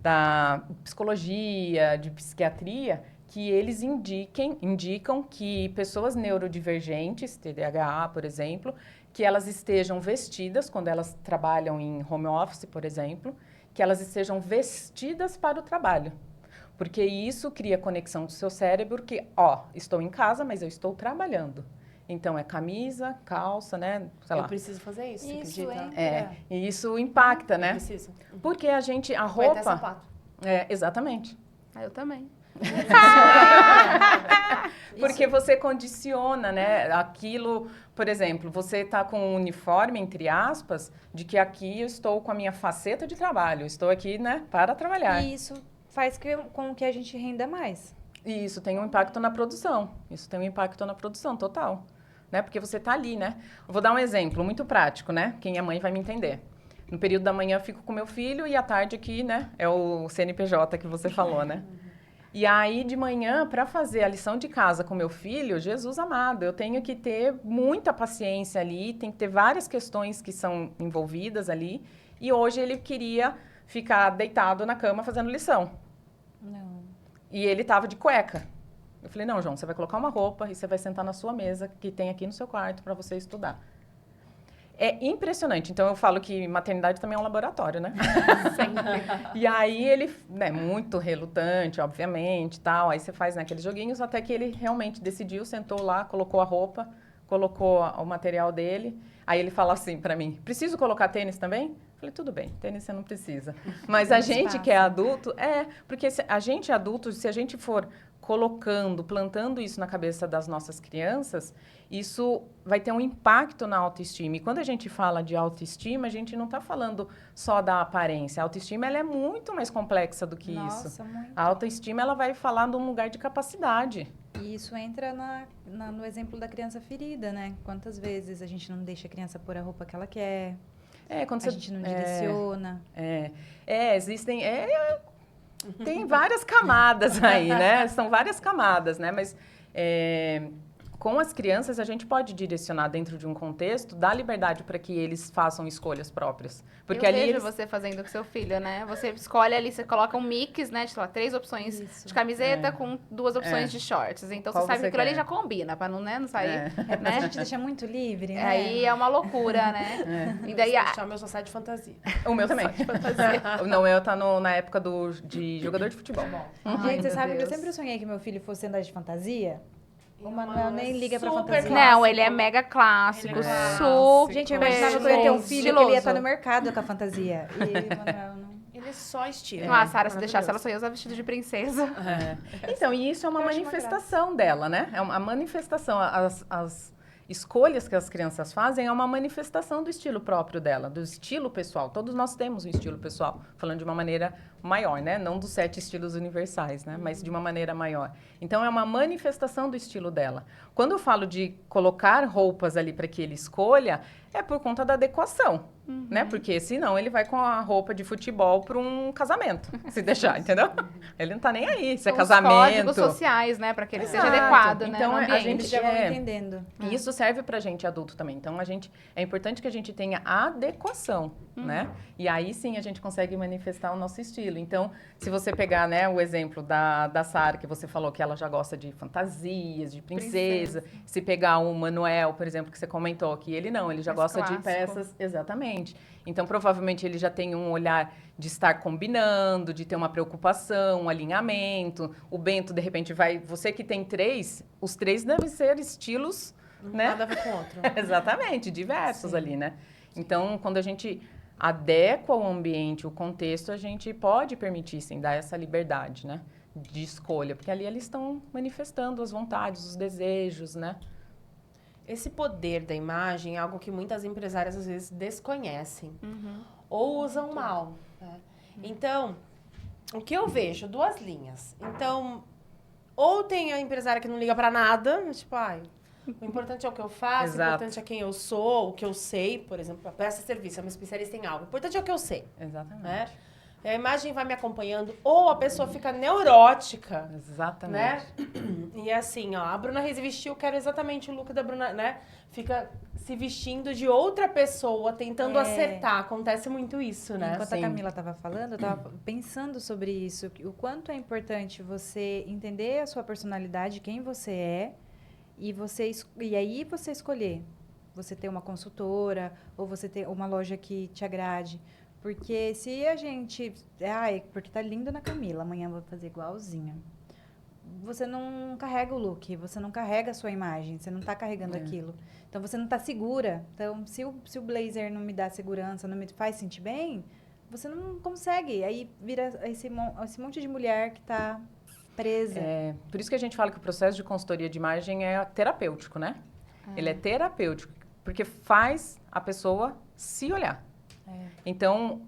da psicologia, de psiquiatria, que eles indicam que pessoas neurodivergentes, TDAH, por exemplo, que elas estejam vestidas, quando elas trabalham em home office, por exemplo, que elas estejam vestidas para o trabalho. Porque isso cria conexão do seu cérebro que, estou em casa, mas eu estou trabalhando. Então, é camisa, calça, né? Sei lá. Eu preciso fazer isso, você acredita? E isso impacta, né? Eu preciso. Porque a roupa... Vai ter sapato. Exatamente. Eu também. Porque você condiciona, né? Aquilo, por exemplo, você está com um uniforme, entre aspas, de que aqui eu estou com a minha faceta de trabalho. Estou aqui, né, para trabalhar. E isso faz com que a gente renda mais. E isso tem um impacto na produção. Isso tem um impacto na produção, total. Né? Porque você está ali, né? Eu vou dar um exemplo muito prático, né? Quem é mãe vai me entender. No período da manhã eu fico com meu filho e à tarde aqui, né? É o CNPJ que você falou, né? E aí, de manhã, para fazer a lição de casa com meu filho, Jesus amado, eu tenho que ter muita paciência ali, tem que ter várias questões que são envolvidas ali. E hoje ele queria ficar deitado na cama fazendo lição. Não. E ele estava de cueca. Eu falei, não, João, você vai colocar uma roupa e você vai sentar na sua mesa, que tem aqui no seu quarto, para você estudar. É impressionante. Então, eu falo que maternidade também é um laboratório, né? E aí, ele, né, muito relutante, obviamente, tal. Aí, você faz, né, aqueles joguinhos, até que ele realmente decidiu, sentou lá, colocou a roupa, colocou o material dele. Aí, ele fala assim para mim, preciso colocar tênis também? Eu falei, tudo bem, tênis você não precisa. Mas a gente que é adulto, porque a gente é adulto, se a gente for colocando, plantando isso na cabeça das nossas crianças, isso vai ter um impacto na autoestima. E quando a gente fala de autoestima, a gente não está falando só da aparência. A autoestima ela é muito mais complexa do que isso. Muito. A autoestima ela vai falar de um lugar de capacidade. E isso entra no exemplo da criança ferida, né? Quantas vezes a gente não deixa a criança pôr a roupa que ela quer, Quando a gente não direciona. Existem... Tem várias camadas aí, né? São várias camadas, né? Mas com as crianças a gente pode direcionar dentro de um contexto, dar liberdade para que eles façam escolhas próprias. Porque eu ali vejo eles... você fazendo com seu filho, né? Você escolhe ali, você coloca um mix, né? De, lá, 3 opções de camiseta com 2 opções de shorts. Então, Qual você sabe que aquilo ali quer? já combina, para não sair, Mas a né? gente deixa muito livre, né? Aí é uma loucura, né? E daí... Deixar o meu só sai de fantasia. O meu também. Não, eu tá na época de jogador de futebol. Gente, você sabe que eu Deus. sempre sonhei que meu filho fosse andar de fantasia? O Manuel Manuel nem liga pra super fantasia. Não, ele é mega clássico, Ele é super... Gente, eu imaginava que eu ia ter um filho que ele ia estar estiloso. no mercado com a fantasia. E o Manuel não. Ele é só estilo. Ah, a Sarah, se deixasse, ela só ia usar vestido de princesa. Então, e isso é uma Eu acho uma manifestação dela, né? É uma manifestação. As escolhas que as crianças fazem é uma manifestação do estilo próprio dela, do estilo pessoal. Todos nós temos um estilo pessoal, falando de uma maneira maior, né? Não dos 7 estilos universais, né? Mas de uma maneira maior. Então, é uma manifestação do estilo dela. Quando eu falo de colocar roupas ali para que ele escolha, é por conta da adequação, né? Porque senão ele vai com a roupa de futebol para um casamento, se deixar, entendeu? Ele não tá nem aí, se é São casamento. Os códigos sociais, né? Para que ele seja Exato. adequado, né? Então, no a ambiente. gente Eles já vão entendendo. E isso serve pra gente adulto também. Então, é importante que a gente tenha adequação, né? E aí sim a gente consegue manifestar o nosso estilo. Então, se você pegar, né, o exemplo da Sarah, que você falou que ela já gosta de fantasias, de princesa. Se pegar o Manuel, por exemplo, que você comentou, que ele não, ele já Mais gosta de clássico. peças. Exatamente. Então, provavelmente, ele já tem um olhar de estar combinando, de ter uma preocupação, um alinhamento. O Bento, de repente, vai... Você que tem 3, os 3 devem ser estilos, né? Nada a ver com o outro. Exatamente, diversos ali, né? Então, quando a gente adequa o ambiente, o contexto, a gente pode permitir, sim, dar essa liberdade, né? De escolha. Porque ali eles estão manifestando as vontades, os desejos, né? Esse poder da imagem é algo que muitas empresárias às vezes desconhecem ou usam mal. Né? Então, o que eu vejo? 2 linhas. Então, ou tem a empresária que não liga pra nada, tipo, o importante é o que eu faço, Exato. o importante é quem eu sou, o que eu sei, por exemplo, presta serviço, é uma especialista em algo. O importante é o que eu sei. Exatamente. Né? A imagem vai me acompanhando, ou a pessoa fica neurótica. Exatamente. Né? E assim, ó, a Bruna Reis vestiu, quero exatamente o look da Bruna, né? Fica se vestindo de outra pessoa, tentando acertar. Acontece muito isso, né? Enquanto Sim. a Camila estava falando, eu estava pensando sobre isso. O quanto é importante você entender a sua personalidade, quem você é, e aí você escolher. Você ter uma consultora, ou você ter uma loja que te agrade. Porque se a gente... porque tá lindo na Camila, amanhã eu vou fazer igualzinho. Você não carrega o look, você não carrega a sua imagem, você não tá carregando aquilo. Então, você não tá segura. Então, se o blazer não me dá segurança, não me faz sentir bem, você não consegue. Aí vira esse monte de mulher que tá presa. Por isso que a gente fala que o processo de consultoria de imagem é terapêutico, né? Ele é terapêutico, porque faz a pessoa se olhar. Então,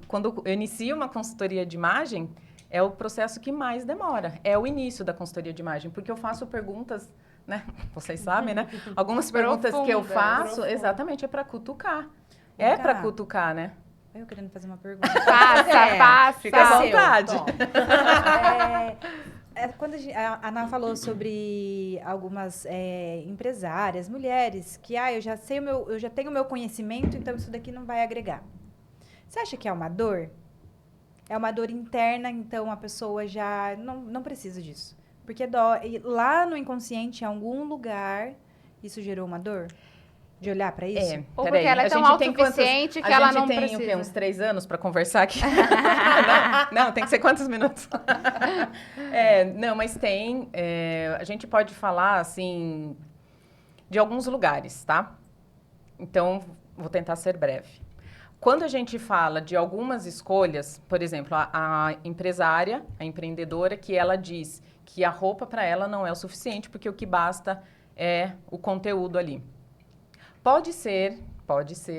quando eu inicio uma consultoria de imagem, é o processo que mais demora. É o início da consultoria de imagem, porque eu faço perguntas, né? Vocês sabem, né? Algumas perguntas que eu faço, exatamente, é para cutucar. É para cutucar, né? Eu querendo fazer uma pergunta. Passa. Fica à vontade. Quando a Ana falou sobre algumas empresárias, mulheres, que eu já sei eu já tenho o meu conhecimento, então isso daqui não vai agregar. Você acha que é uma dor? É uma dor interna, então a pessoa já não precisa disso. Porque lá no inconsciente, em algum lugar, isso gerou uma dor? De olhar pra isso? Ou porque ela é tão autossuficiente que ela não precisa. A gente tem o quê? Uns 3 anos para conversar aqui? não, tem que ser quantos minutos? Não, mas tem. A gente pode falar, assim, de alguns lugares, tá? Então, vou tentar ser breve. Quando a gente fala de algumas escolhas, por exemplo, a empresária, a empreendedora, que ela diz que a roupa para ela não é o suficiente, porque o que basta é o conteúdo ali. Pode ser,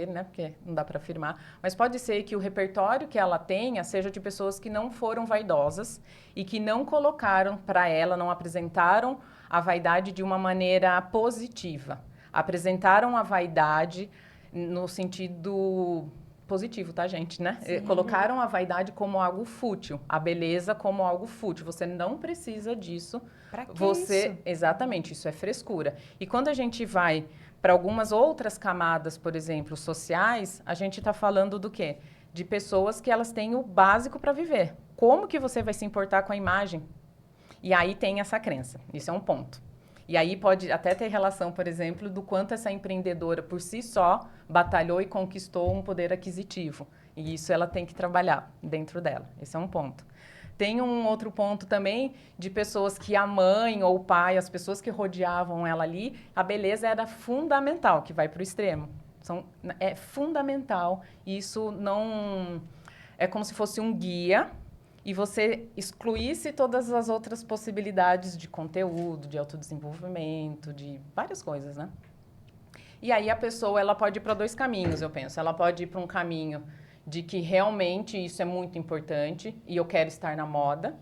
né? Porque não dá para afirmar, mas pode ser que o repertório que ela tenha seja de pessoas que não foram vaidosas e que não colocaram para ela, não apresentaram a vaidade de uma maneira positiva. Apresentaram a vaidade no sentido positivo, tá, gente, né? Colocaram a vaidade como algo fútil, a beleza como algo fútil. Você não precisa disso. Pra que isso? Exatamente, isso é frescura. E quando a gente vai para algumas outras camadas, por exemplo, sociais, a gente está falando do quê? De pessoas que elas têm o básico para viver. Como que você vai se importar com a imagem? E aí tem essa crença. Isso é um ponto. E aí pode até ter relação, por exemplo, do quanto essa empreendedora, por si só, batalhou e conquistou um poder aquisitivo. E isso ela tem que trabalhar dentro dela. Esse é um ponto. Tem um outro ponto também de pessoas que a mãe ou o pai, as pessoas que rodeavam ela ali, a beleza era fundamental, que vai para o extremo. É fundamental. Isso não... É como se fosse um guia e você excluísse todas as outras possibilidades de conteúdo, de autodesenvolvimento, de várias coisas, né? E aí a pessoa ela pode ir para 2 caminhos, eu penso. Ela pode ir para um caminho de que realmente isso é muito importante e eu quero estar na moda.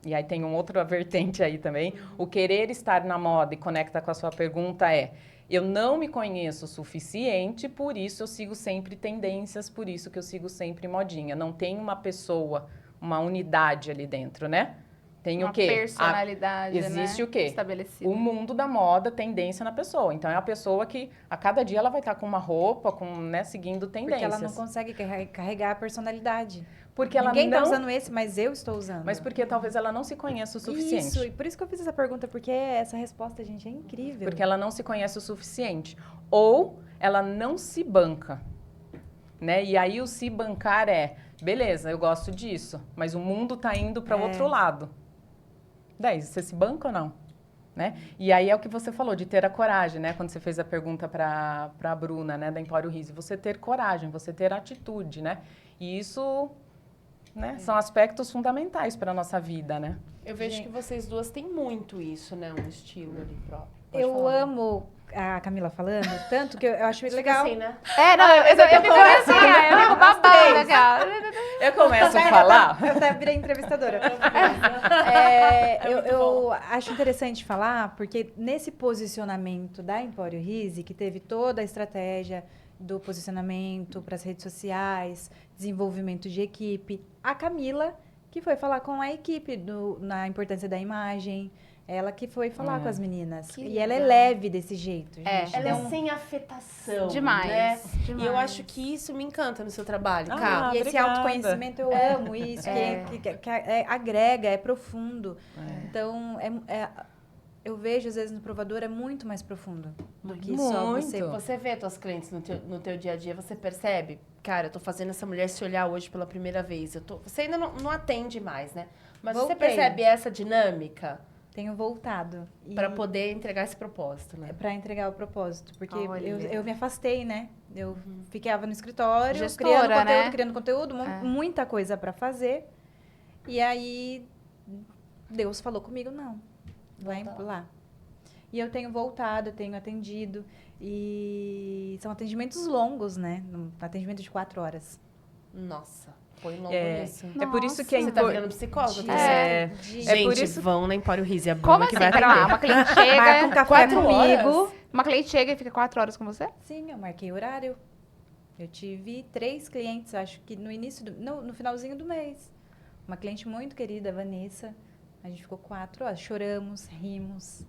E aí tem uma outra vertente aí também. O querer estar na moda e conecta com a sua pergunta eu não me conheço o suficiente, por isso eu sigo sempre tendências, por isso que eu sigo sempre modinha. Não tem uma pessoa, uma unidade ali dentro, né? Tem uma o quê? Personalidade, existe né? o quê? Estabelecida. O mundo da moda, tendência na pessoa. Então, é a pessoa que, a cada dia, ela vai estar com uma roupa, seguindo tendências. Porque ela não consegue carregar a personalidade. Porque ela Ninguém não... tá usando esse, mas eu estou usando. Mas porque talvez ela não se conheça o suficiente. Isso, e por isso que eu fiz essa pergunta, porque essa resposta, gente, é incrível. Porque ela não se conhece o suficiente. Ou ela não se banca, né? E aí, o se bancar beleza, eu gosto disso, mas o mundo tá indo para outro lado. Daí, você se banca ou não? Né? E aí é o que você falou, de ter a coragem, né? Quando você fez a pergunta para a Bruna, né, da Empório Rise. Você ter coragem, você ter atitude, né? E isso, né, são aspectos fundamentais para a nossa vida, né? Eu vejo que vocês duas têm muito isso, né? Um estilo ali próprio. Eu amo a Camila falando, tanto que eu acho legal. Assim, né? Eu fico assim, eu fico babando aqui, ó. Eu começo a falar. Eu até virei entrevistadora. Eu acho interessante falar, porque nesse posicionamento da Empório Rise, que teve toda a estratégia do posicionamento para as redes sociais, desenvolvimento de equipe, a Camila, que foi falar com a equipe na importância da imagem, ela que foi falar com as meninas. E ela é leve desse jeito, gente. Ela é sem afetação. Demais, né? demais. E eu acho que isso me encanta no seu trabalho, Ah, cara. E esse obrigada. autoconhecimento, eu amo isso, que agrega, é profundo. Então, eu vejo, às vezes, no provador, é muito mais profundo do que só você. Você vê as tuas clientes no teu dia a dia, você percebe? Cara, eu tô fazendo essa mulher se olhar hoje pela primeira vez. Você ainda não atende mais, né? Mas você percebe essa dinâmica? Tenho voltado. Para poder entregar esse propósito, né? Para entregar o propósito. Porque Olha. eu me afastei, né? Eu ficava no escritório, Gestora, criando conteúdo, muita coisa para fazer. E aí, Deus falou comigo, não. Vai lá. E eu tenho voltado, eu tenho atendido. E são atendimentos longos, né? Um atendimento de 4 horas. Nossa. Põe longo nisso. É por isso que é Você tá virando psicóloga? Gente, por isso... vão na Empório Rise. Como assim? Pera lá, uma cliente chega... Marca um café comigo. Uma cliente chega e fica 4 horas com você? Sim, eu marquei horário. Eu tive 3 clientes, acho que no início, no finalzinho do mês. Uma cliente muito querida, Vanessa. A gente ficou 4 horas, choramos, rimos.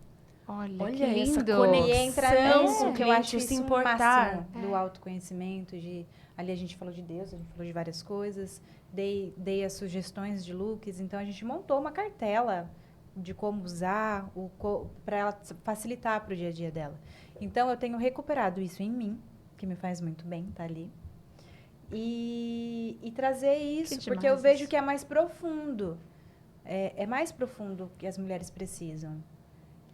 Olha, que Olha essa lindo. conexão. E entra com nisso o que eu cliente, acho se isso importar. máximo do autoconhecimento, ali a gente falou de Deus, a gente falou de várias coisas, dei as sugestões de looks, então a gente montou uma cartela de como usar, para ela facilitar para o dia a dia dela. Então eu tenho recuperado isso em mim, que me faz muito bem, tá ali. E trazer isso, porque eu vejo que é mais profundo. É mais profundo que as mulheres precisam.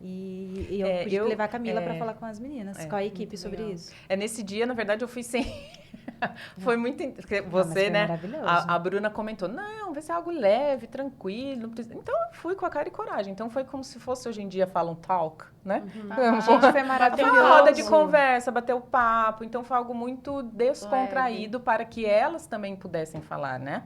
E eu pude levar a Camila para falar com as meninas, com a equipe sobre isso. Nesse dia, na verdade, eu fui sem... Foi muito... Você, foi né? maravilhoso. A Bruna comentou, não, vai ser algo leve, tranquilo. Não precisa... Então, eu fui com a cara e coragem. Então, foi como se fosse, hoje em dia, falam talk, né? Gente, foi maravilhoso. Foi uma roda de conversa, bateu papo. Então, foi algo muito descontraído para que elas também pudessem falar, né?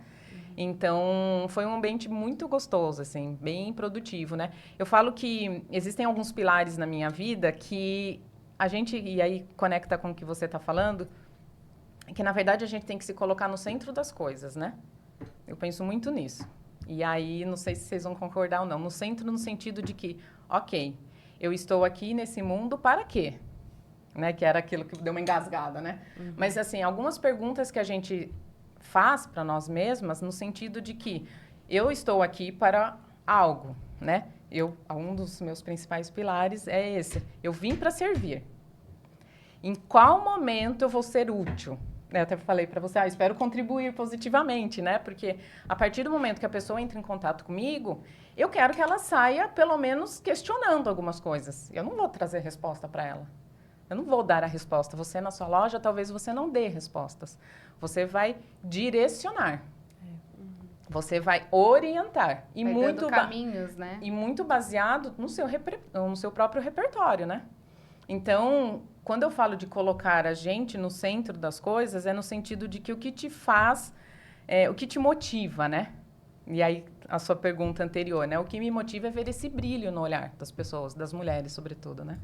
Então, foi um ambiente muito gostoso, assim, bem produtivo, né? Eu falo que existem alguns pilares na minha vida que a gente, e aí conecta com o que você está falando, que, na verdade, a gente tem que se colocar no centro das coisas, né? Eu penso muito nisso. E aí, não sei se vocês vão concordar ou não. No centro, no sentido de que, ok, eu estou aqui nesse mundo para quê? Né? Que era aquilo que deu uma engasgada, né? Mas, assim, algumas perguntas que a gente faz para nós mesmas, no sentido de que eu estou aqui para algo, né? Um dos meus principais pilares é esse. Eu vim para servir. Em qual momento eu vou ser útil? Eu até falei para você, espero contribuir positivamente, né? Porque a partir do momento que a pessoa entra em contato comigo, eu quero que ela saia, pelo menos, questionando algumas coisas. Eu não vou trazer resposta para ela. Eu não vou dar a resposta. Você, na sua loja, talvez você não dê respostas. Você vai direcionar. Você vai orientar. E Vai muito dando caminhos, né? E muito baseado no seu próprio repertório, né? Então, quando eu falo de colocar a gente no centro das coisas, é no sentido de que o que te faz, o que te motiva, né? E aí, a sua pergunta anterior, né? O que me motiva é ver esse brilho no olhar das pessoas, das mulheres, sobretudo, né?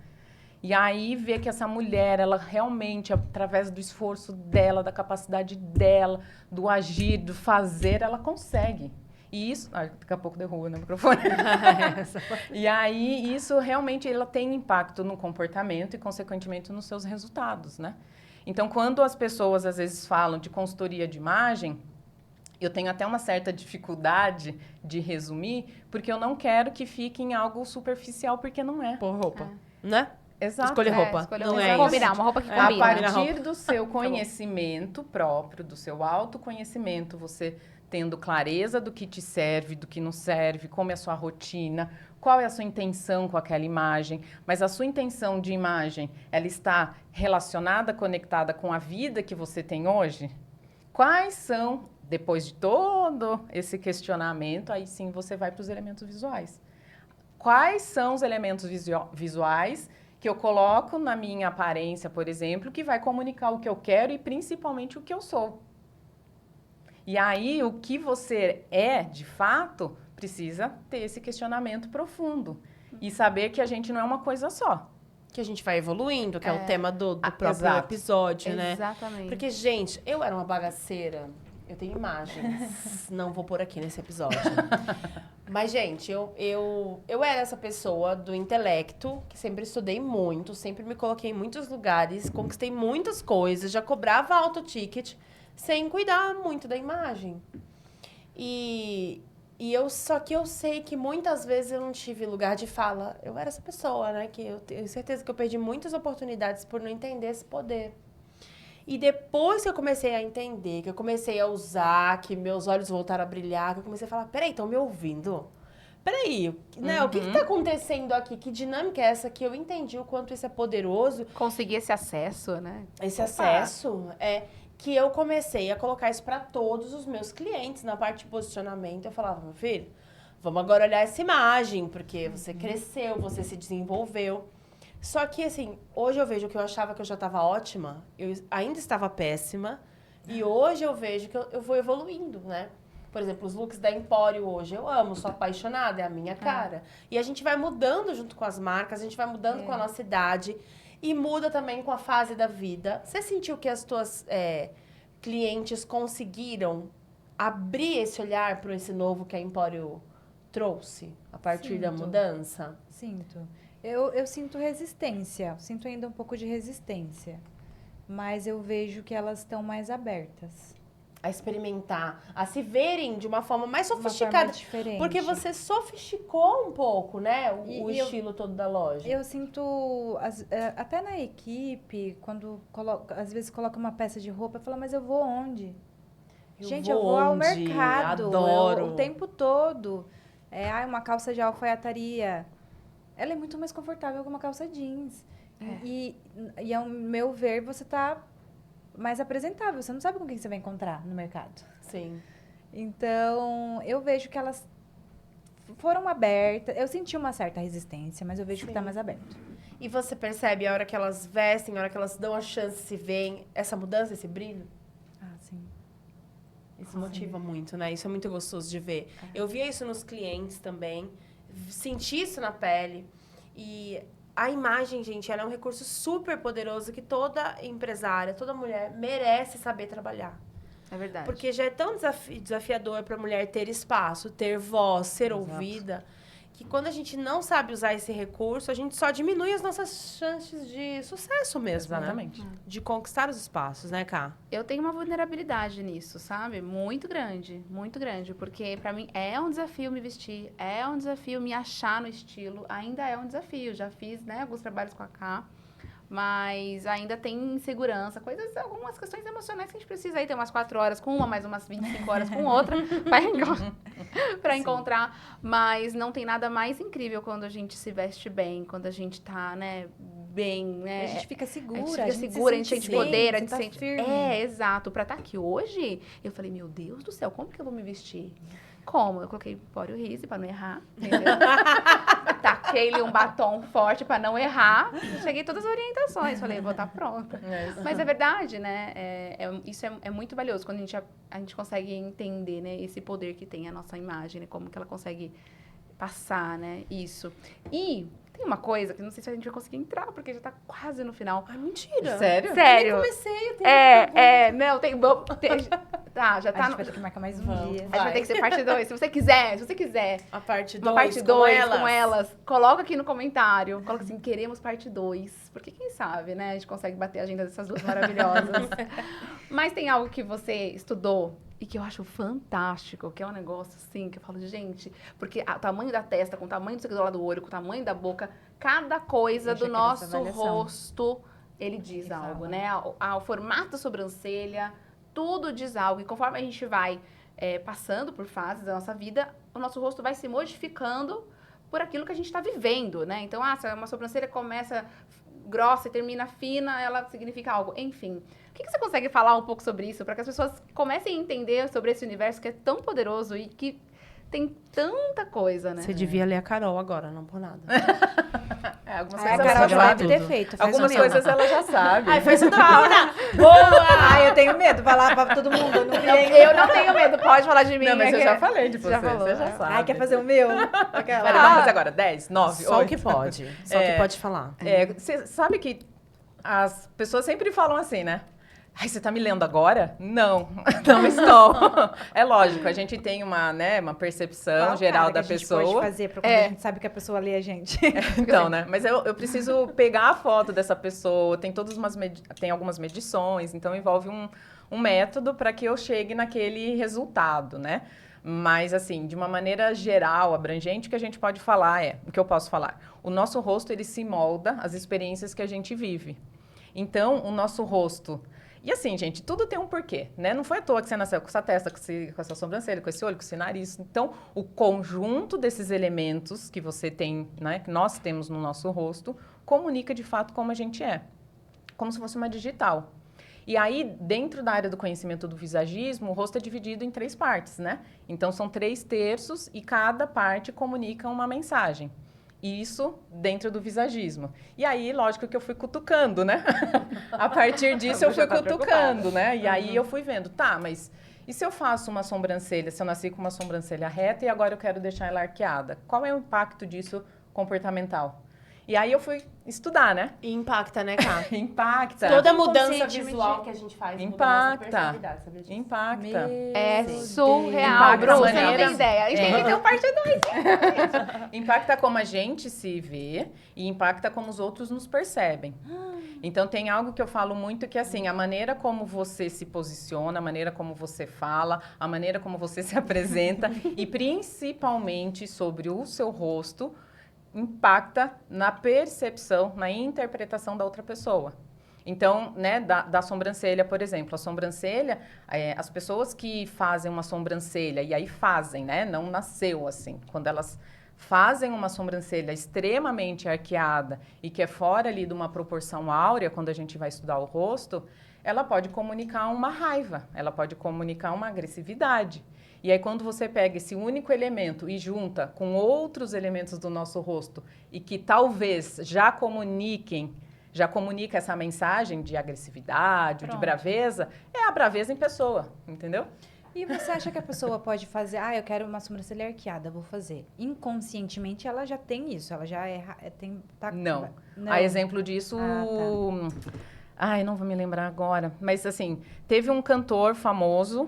E aí, ver que essa mulher, ela realmente, através do esforço dela, da capacidade dela, do agir, do fazer, ela consegue. E isso... daqui a pouco derruba no microfone. E aí, isso realmente ela tem impacto no comportamento e, consequentemente, nos seus resultados, né? Então, quando as pessoas, às vezes, falam de consultoria de imagem, eu tenho até uma certa dificuldade de resumir, porque eu não quero que fique em algo superficial, porque não é. Por roupa, né? Exato. Escolher roupa. Não é combinar, isso. uma roupa que A combina. partir do seu conhecimento próprio, do seu autoconhecimento, você tendo clareza do que te serve, do que não serve, como é a sua rotina, qual é a sua intenção com aquela imagem, mas a sua intenção de imagem, ela está relacionada, conectada com a vida que você tem hoje? Quais são, depois de todo esse questionamento, aí sim você vai para os elementos visuais. Quais são os elementos visuais que eu coloco na minha aparência, por exemplo, que vai comunicar o que eu quero e principalmente o que eu sou? E aí, o que você é, de fato, precisa ter esse questionamento profundo. E saber que a gente não é uma coisa só. Que a gente vai evoluindo, que é o tema do próprio exato. episódio, né? Exatamente. Porque, gente, eu era uma bagaceira. Eu tenho imagens. Não vou pôr aqui nesse episódio. Mas, gente, eu era essa pessoa do intelecto, que sempre estudei muito, sempre me coloquei em muitos lugares, conquistei muitas coisas, já cobrava alto ticket, sem cuidar muito da imagem. Só que eu sei que muitas vezes eu não tive lugar de fala. Eu era essa pessoa, né? Que eu tenho certeza que eu perdi muitas oportunidades por não entender esse poder. E depois que eu comecei a entender, que eu comecei a usar, que meus olhos voltaram a brilhar, que eu comecei a falar, peraí, estão me ouvindo? Peraí, né? O que tá acontecendo aqui? Que dinâmica é essa? Que eu entendi o quanto isso é poderoso. Conseguir esse acesso, né? Esse acesso que eu comecei a colocar isso para todos os meus clientes na parte de posicionamento. Eu falava, meu filho, vamos agora olhar essa imagem, porque você cresceu, você se desenvolveu. Só que, assim, hoje eu vejo que eu achava que eu já estava ótima, eu ainda estava péssima, e hoje eu vejo que eu vou evoluindo, né? Por exemplo, os looks da Empório hoje, eu amo, sou apaixonada, é a minha cara. E a gente vai mudando junto com as marcas, a gente vai mudando com a nossa idade, e muda também com a fase da vida. Você sentiu que as tuas clientes conseguiram abrir esse olhar para esse novo que a Empório trouxe a partir da Sinto. mudança? Sinto. Eu sinto resistência, sinto ainda um pouco de resistência. Mas eu vejo que elas estão mais abertas. A experimentar, a se verem de uma forma mais De uma sofisticada. forma diferente. Porque você sofisticou um pouco, né? O E eu- estilo todo da loja. Eu sinto, até na equipe, quando às vezes coloca uma peça de roupa, eu falo, mas eu vou onde? Gente, eu vou ao onde? mercado. Adoro. O tempo todo. Uma calça de alfaiataria. Ela é muito mais confortável que uma calça jeans. E ao meu ver, você tá mais apresentável. Você não sabe com quem você vai encontrar no mercado. Sim. Então, eu vejo que elas foram abertas. Eu senti uma certa resistência, mas eu vejo que tá mais aberto. E você percebe a hora que elas vestem, a hora que elas dão a chance, se veem, essa mudança, esse brilho? Ah, sim. Isso motiva muito, né? Isso é muito gostoso de ver. Eu via isso nos clientes também, senti isso na pele. E a imagem, gente, ela é um recurso super poderoso que toda empresária, toda mulher merece saber trabalhar. É verdade. Porque já é tão desafiador para a mulher ter espaço, ter voz, ser Exato. ouvida, que quando a gente não sabe usar esse recurso, a gente só diminui as nossas chances de sucesso mesmo, Exatamente. né? De conquistar os espaços, né, Ká? Eu tenho uma vulnerabilidade nisso, sabe? Muito grande, porque pra mim é um desafio me vestir, é um desafio me achar no estilo, ainda é um desafio. Já fiz, né, alguns trabalhos com a Ká, mas ainda tem insegurança, algumas questões emocionais que a gente precisa aí ter umas 4 horas com uma, mais umas 25 horas com outra, pra encontrar. Mas não tem nada mais incrível quando a gente se veste bem, quando a gente tá, né, bem, né? A gente fica segura. A gente fica segura, a gente sente poder, a gente tá sente... firme. É, exato. Pra estar aqui hoje, eu falei, meu Deus do céu, como que eu vou me vestir? Como? Eu coloquei Póreo Rise pra não errar, entendeu? Taquei-lhe um batom forte pra não errar. Cheguei todas as orientações. Falei, vou estar pronta. Mas é verdade, né? Isso é muito valioso quando a gente consegue entender, né, esse poder que tem a nossa imagem, né? Como que ela consegue passar, né? Isso. E tem uma coisa que não sei se a gente vai conseguir entrar, porque já tá quase no final. Ai, mentira. Sério? Sério. Eu nem comecei, eu tenho Não, tá, já A tá gente no... vai ter que marcar mais um Vamos. dia. A gente vai ter que ser parte 2, se você quiser. a parte 2 Uma parte 2 com elas. Coloca aqui no comentário. Coloca assim, queremos parte 2. Porque quem sabe, né? A gente consegue bater a agenda dessas duas maravilhosas. Mas tem algo que você estudou e que eu acho fantástico, que é um negócio assim, que eu falo, gente, porque o tamanho da testa, com o tamanho do lado do olho, com o tamanho da boca, cada coisa Eu do achei que era essa nosso avaliação. rosto, ele diz Ele algo, fala. né? O formato da sobrancelha, tudo diz algo. E conforme a gente vai passando por fases da nossa vida, o nosso rosto vai se modificando por aquilo que a gente está vivendo, né? Então, se uma sobrancelha começa grossa e termina fina, ela significa algo. Enfim, o que você consegue falar um pouco sobre isso, para que as pessoas comecem a entender sobre esse universo que é tão poderoso e que tem tanta coisa, né? Você devia ler a Carol agora, não por nada. Algumas A coisas Carol ela já já deve ter feito. faz Algumas um coisas ela já sabe. Ai, faz tudo Boa! Ai, eu tenho medo. Falar pra todo mundo. Eu não vi ainda. Eu não tenho medo, pode falar de mim. Não, mas eu que- já falei de você, Já falou, você já né? sabe. Ai, quer fazer o meu? Pera, vamos agora, 10, 9, Só 8. o que pode. Só o que pode falar. Você sabe que as pessoas sempre falam assim, né? Ai, você tá me lendo agora? Não, não estou. É lógico, a gente tem uma percepção Qual geral cara da que a gente pessoa. pode fazer pra quando a gente sabe que a pessoa lê a gente? Então, né? Mas eu preciso pegar a foto dessa pessoa, tem tem algumas medições, então envolve um método para que eu chegue naquele resultado, né? Mas, assim, de uma maneira geral, abrangente, o que a gente pode falar o que eu posso falar? O nosso rosto, ele se molda às experiências que a gente vive. Então, o nosso rosto... E assim, gente, tudo tem um porquê, né? Não foi à toa que você nasceu com essa testa, com essa sobrancelha, com esse olho, com esse nariz. Então, o conjunto desses elementos que você tem, né? Que nós temos no nosso rosto, comunica de fato como a gente é. Como se fosse uma digital. E aí, dentro da área do conhecimento do visagismo, o rosto é dividido em 3 partes, né? Então, são 3 terços e cada parte comunica uma mensagem. Isso dentro do visagismo. E aí, lógico que eu fui cutucando, né? A partir disso, eu fui cutucando, né? E aí, eu fui vendo, mas e se eu faço uma sobrancelha, se eu nasci com uma sobrancelha reta e agora eu quero deixar ela arqueada? Qual é o impacto disso comportamental? E aí eu fui estudar, né? E impacta, né, Cá? Impacta. Toda mudança Inconscientemente. visual que a gente faz muda a nossa Impacta. personalidade, sabia disso? Impacta. É Deus. surreal, Impacta Bru, a você não maneira- tem ideia. A gente tem que ter um parte 2. Impacta como a gente se vê e impacta como os outros nos percebem. Então, tem algo que eu falo muito que, assim, a maneira como você se posiciona, a maneira como você fala, a maneira como você se apresenta e, principalmente, sobre o seu rosto, impacta na percepção, na interpretação da outra pessoa. Então, né, da sobrancelha, por exemplo. A sobrancelha, as pessoas que fazem uma sobrancelha, e aí fazem, né, não nasceu assim. Quando elas fazem uma sobrancelha extremamente arqueada e que é fora ali de uma proporção áurea, quando a gente vai estudar o rosto, ela pode comunicar uma raiva, ela pode comunicar uma agressividade. E aí, quando você pega esse único elemento e junta com outros elementos do nosso rosto e que talvez já comunica essa mensagem de agressividade, de Pronto. braveza, é a braveza em pessoa, entendeu? E você acha que a pessoa pode fazer, eu quero uma sobrancelha arqueada, vou fazer. Inconscientemente, ela já tem isso, ela já Não. A exemplo disso... Ah, Ai, não vou me lembrar agora. Mas, assim, teve um cantor famoso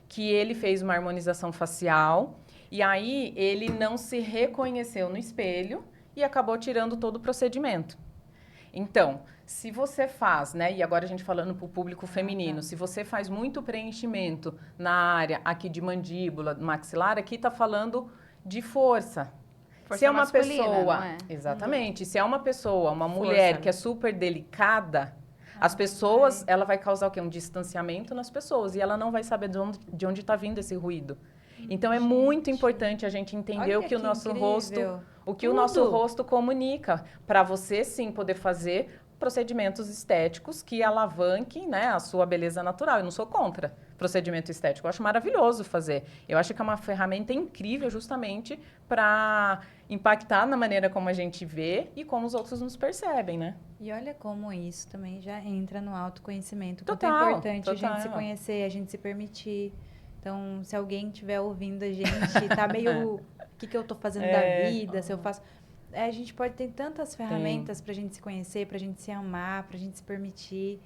que ele fez uma harmonização facial e aí ele não se reconheceu no espelho e acabou tirando todo o procedimento. Então, se você faz, né, e agora a gente falando para o público feminino, se você faz muito preenchimento na área aqui de mandíbula, maxilar, aqui está falando de força. Força Se é uma masculina, pessoa, não é? exatamente, se é uma pessoa, uma mulher né? que é super delicada, as pessoas, ela vai causar o quê? Um distanciamento nas pessoas e ela não vai saber de onde está vindo esse ruído. Então é muito importante a gente entender o que o nosso rosto, o nosso rosto comunica, para você sim poder fazer procedimentos estéticos que alavanquem, né, a sua beleza natural. Eu não sou contra procedimento estético, eu acho maravilhoso fazer. Eu acho que é uma ferramenta incrível justamente para impactar na maneira como a gente vê e como os outros nos percebem, né? E olha como isso também já entra no autoconhecimento. Total, Quanto é importante a gente total. se conhecer, a gente se permitir. Então, se alguém estiver ouvindo a gente, tá meio... O que eu tô fazendo da vida, se eu faço... a gente pode ter tantas ferramentas pra gente se conhecer, pra gente se amar, pra gente se permitir.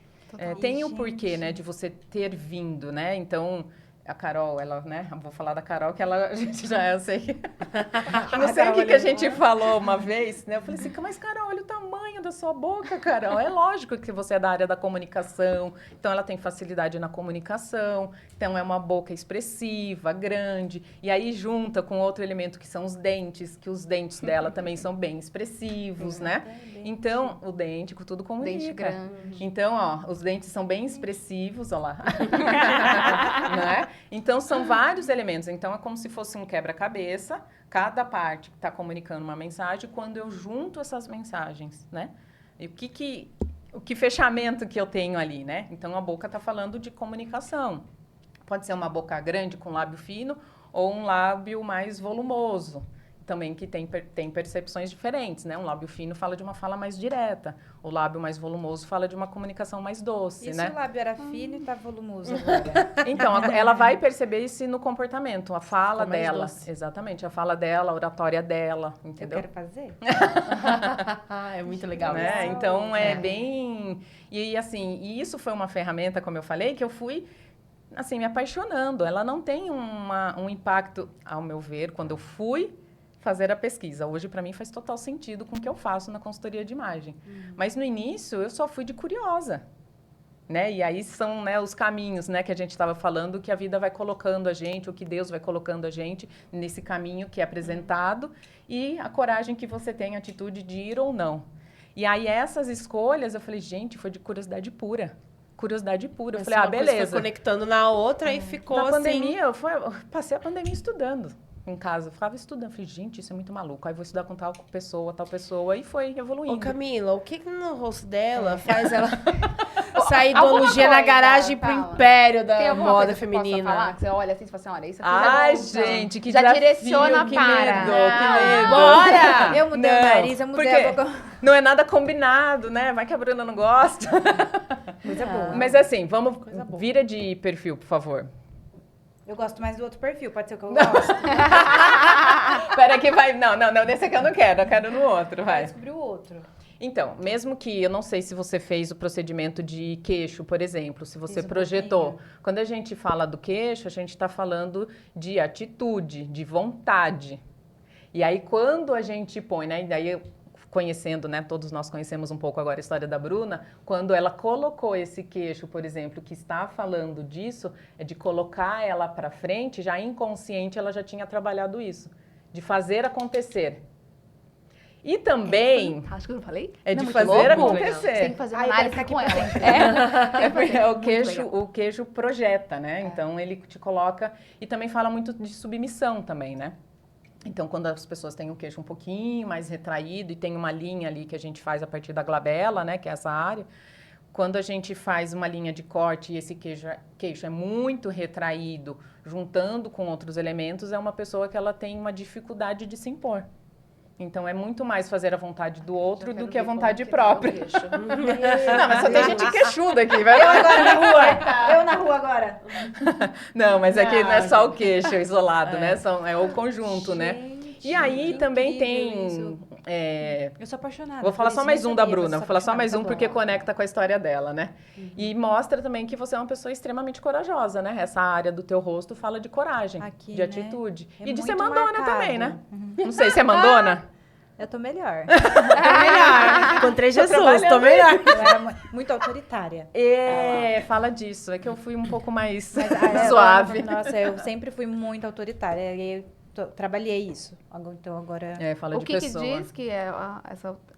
Tem o Gente. porquê, né, de você ter vindo, né? Então, a Carol, ela, né? Vou falar da Carol, que ela, a gente já, eu sei. Eu não sei o que a gente falou uma vez, né? Eu falei assim, mas Carol, olha o tamanho da sua boca, Carol. É lógico que você é da área da comunicação, então ela tem facilidade na comunicação, então é uma boca expressiva, grande, e aí junta com outro elemento que são os dentes, que os dentes dela também são bem expressivos, né? Então, o dente, tudo comunica. Dente grande. Então, ó, os dentes são bem expressivos, ó lá. Né? Então, são vários elementos. Então, é como se fosse um quebra-cabeça. Cada parte está comunicando uma mensagem. Quando eu junto essas mensagens, né? E o que fechamento que eu tenho ali, né? Então, a boca está falando de comunicação. Pode ser uma boca grande com lábio fino ou um lábio mais volumoso. Também que tem percepções diferentes, né? Um lábio fino fala de uma fala mais direta. O lábio mais volumoso fala de uma comunicação mais doce, E né? se o lábio era fino e tá volumoso agora? Então, ela vai perceber isso no comportamento, a fala Ficou mais dela. doce. Exatamente, a fala dela, a oratória dela, Eu entendeu? quero fazer. É muito legal. Né? Isso. Então, é bem... E assim, e isso foi uma ferramenta, como eu falei, que eu fui, assim, me apaixonando. Ela não tem um impacto, ao meu ver, quando eu fui fazer a pesquisa. Hoje, para mim, faz total sentido com o que eu faço na consultoria de imagem. Mas, no início, eu só fui de curiosa. Né? E aí são, né, os caminhos, né, que a gente estava falando, que a vida vai colocando a gente, o que Deus vai colocando a gente nesse caminho que é apresentado e a coragem que você tem, a atitude de ir ou não. E aí essas escolhas, eu falei, gente, foi de curiosidade pura. Curiosidade pura. Eu falei, Uma coisa beleza. foi conectando na outra e ficou Na assim... pandemia, eu passei a pandemia estudando em casa. Eu ficava estudando. Falei, gente, isso é muito maluco. Aí vou estudar com tal pessoa, e foi evoluindo. Ô, Camila, o que no rosto dela faz ela sair do Alguma Ologia na coisa, garagem pro fala. império Tem da alguma moda coisa que você possa feminina? falar? Que você olha assim e fala assim, olha, isso aqui Ai, já bom, gente, que já desafio, direciona que para. medo, que medo. Bora! Eu mudei o nariz, eu mudei porque a boca. não é nada combinado, né? Vai que a Bruna não gosta. Coisa boa. Mas assim, vamos... Coisa boa. Vira de perfil, por favor. Eu gosto mais do outro perfil, pode ser o que eu gosto. Pera que vai... Não, desse aqui eu quero no outro, Vai vai. descobrir o outro. Então, mesmo que, eu não sei se você fez o procedimento de queixo, por exemplo, se você Fiz um projetou. pouquinho. Quando a gente fala do queixo, a gente está falando de atitude, de vontade. E aí, quando a gente põe, né, e daí conhecendo, né, todos nós conhecemos um pouco agora a história da Bruna, quando ela colocou esse queixo, por exemplo, que está falando disso, é de colocar ela para frente, já inconsciente ela já tinha trabalhado isso, de fazer acontecer. E também Acho que eu não falei? é Não, de muito fazer louco. acontecer. Você tem que fazer uma Ai, análise parece com aqui ela. pra Tem que fazer. É o Muito queixo, legal. o queixo projeta, né? Então ele te coloca e também fala muito de submissão também, né? Então quando as pessoas têm o queixo um pouquinho mais retraído e tem uma linha ali que a gente faz a partir da glabela, né, que é essa área, quando a gente faz uma linha de corte e esse queixo é muito retraído, juntando com outros elementos, é uma pessoa que ela tem uma dificuldade de se impor. Então é muito mais fazer a vontade do outro do que a vontade própria. Não, mas só tem gente queixuda aqui, vai Eu agora na rua. Eu na rua agora. Não, mas aqui não é Não. só o queixo isolado, né? É o conjunto, né? Gente, E aí que também incrível tem... isso. Eu sou apaixonada. Vou falar por só isso, mais nem um da sabia, Bruna, mas vou falar só mais um apaixonada, porque tá bom. conecta com a história dela, né? E mostra também que você é uma pessoa extremamente corajosa, né? Essa área do teu rosto fala de coragem, Aqui, de né? atitude. É E de ser muito mandona marcado. também, né? Não sei se é mandona. Eu tô melhor. Melhor. Encontrei Jesus, tô trabalhando melhor. Eu era muito autoritária. Fala disso. É que eu fui um pouco mais Mas, suave. Nossa, eu sempre fui muito autoritária. E eu trabalhei isso. Então agora... Fala O de que pessoa. diz que é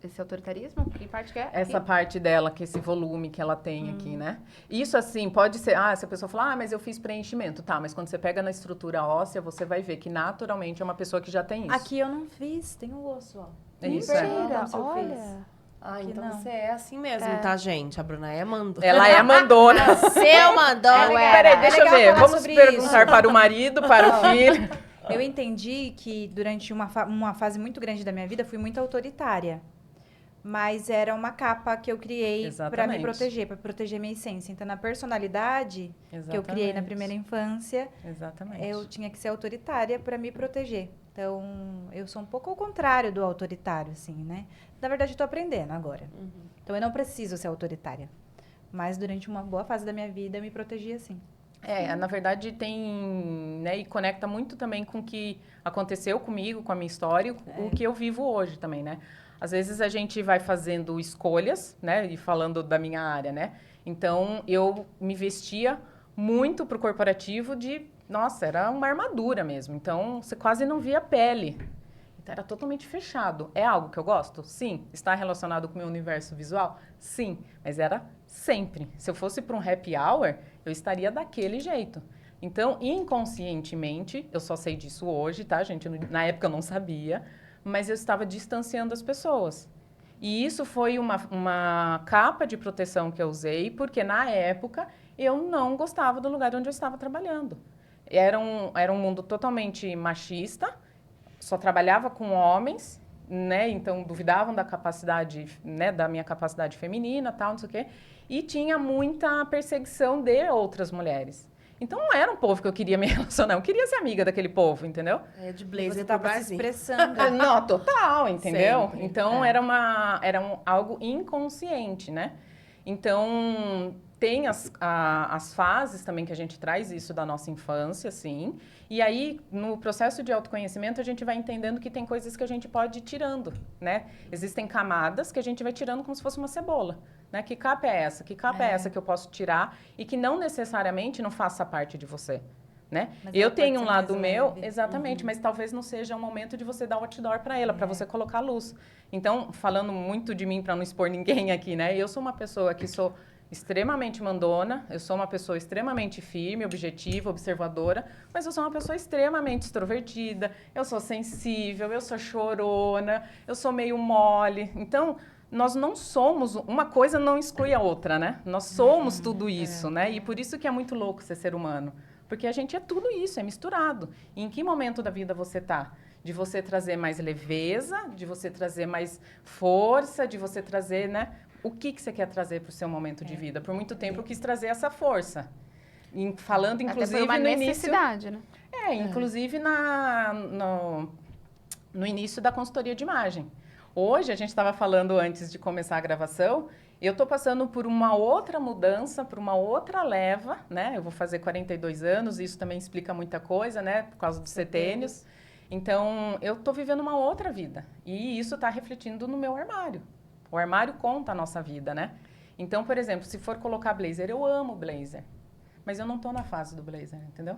esse autoritarismo? Que parte que é? Essa Aqui? parte dela, que esse volume que ela tem aqui, né? Isso, assim, pode ser... se a pessoa falar, mas eu fiz preenchimento. Tá, mas quando você pega na estrutura óssea, você vai ver que naturalmente é uma pessoa que já tem isso. Aqui eu não fiz, tem o osso, ó. É isso, Mentira, se eu olha. fiz. Ah, Que então não. você é assim mesmo, tá, gente? A Bruna é mandona. Ela é mandona. Seu mandona. Peraí, deixa eu legal ver. falar Vamos sobre perguntar isso. para o marido, para o filho. Eu entendi que durante uma fase muito grande da minha vida fui muito autoritária. Mas era uma capa que eu criei para me Exatamente. proteger, para proteger minha essência. Então, na personalidade que eu criei na primeira infância, Exatamente. eu tinha que ser autoritária para me proteger. Então, eu sou um pouco ao contrário do autoritário, assim, né? Na verdade, eu tô aprendendo agora. Então, eu não preciso ser autoritária. Mas durante uma boa fase da minha vida, eu me protegi assim. Na verdade tem, né, e conecta muito também com o que aconteceu comigo, com a minha história, o que eu vivo hoje também, né? Às vezes a gente vai fazendo escolhas, né, e falando da minha área, né? Então, eu me vestia muito pro corporativo nossa, era uma armadura mesmo. Então, você quase não via pele. Então, era totalmente fechado. É algo que eu gosto? Sim. Está relacionado com o meu universo visual? Sim. Mas era sempre. Se eu fosse para um happy hour, eu estaria daquele jeito. Então, inconscientemente, eu só sei disso hoje, tá, gente? Na época eu não sabia, mas eu estava distanciando as pessoas. E isso foi uma capa de proteção que eu usei, porque na época eu não gostava do lugar onde eu estava trabalhando. Era um mundo totalmente machista, só trabalhava com homens, né? Então duvidavam da capacidade, né, da minha capacidade feminina, tal, não sei o quê. E tinha muita perseguição de outras mulheres. Então não era um povo que eu queria me relacionar, eu queria ser amiga daquele povo, entendeu? É de Você blazer pro estava se barzinho. expressando. Não, total, entendeu? Sempre, Então era algo inconsciente, né? Então tem as fases também que a gente traz isso da nossa infância, assim. E aí, no processo de autoconhecimento, a gente vai entendendo que tem coisas que a gente pode ir tirando, né? Existem camadas que a gente vai tirando como se fosse uma cebola, né? Que capa é essa? Que capa é essa que eu posso tirar e que não necessariamente não faça parte de você, né? Mas Eu ela pode tenho um ser lado mais meu, leve. exatamente, mas talvez não seja o momento de você dar o outdoor para ela, para você colocar luz. Então, falando muito de mim para não expor ninguém aqui, né? Eu sou uma pessoa que sou extremamente mandona, eu sou uma pessoa extremamente firme, objetiva, observadora, mas eu sou uma pessoa extremamente extrovertida, eu sou sensível, eu sou chorona, eu sou meio mole. Então, nós não somos, uma coisa não exclui a outra, né? Nós somos tudo isso, né? E por isso que é muito louco ser ser humano, porque a gente é tudo isso, é misturado. E em que momento da vida você tá? De você trazer mais leveza, de você trazer mais força, de você trazer, né? O que você quer trazer para o seu momento de vida? Por muito tempo eu quis trazer essa força. Falando, Até inclusive, por uma no início... necessidade, né? Inclusive no início da consultoria de imagem. Hoje, a gente estava falando antes de começar a gravação, eu estou passando por uma outra mudança, por uma outra leva, né? Eu vou fazer 42 anos, isso também explica muita coisa, né? Por causa dos setênios. Então, eu estou vivendo uma outra vida. E isso está refletindo no meu armário. O armário conta a nossa vida, né? Então, por exemplo, se for colocar blazer, eu amo blazer. Mas eu não estou na fase do blazer, entendeu?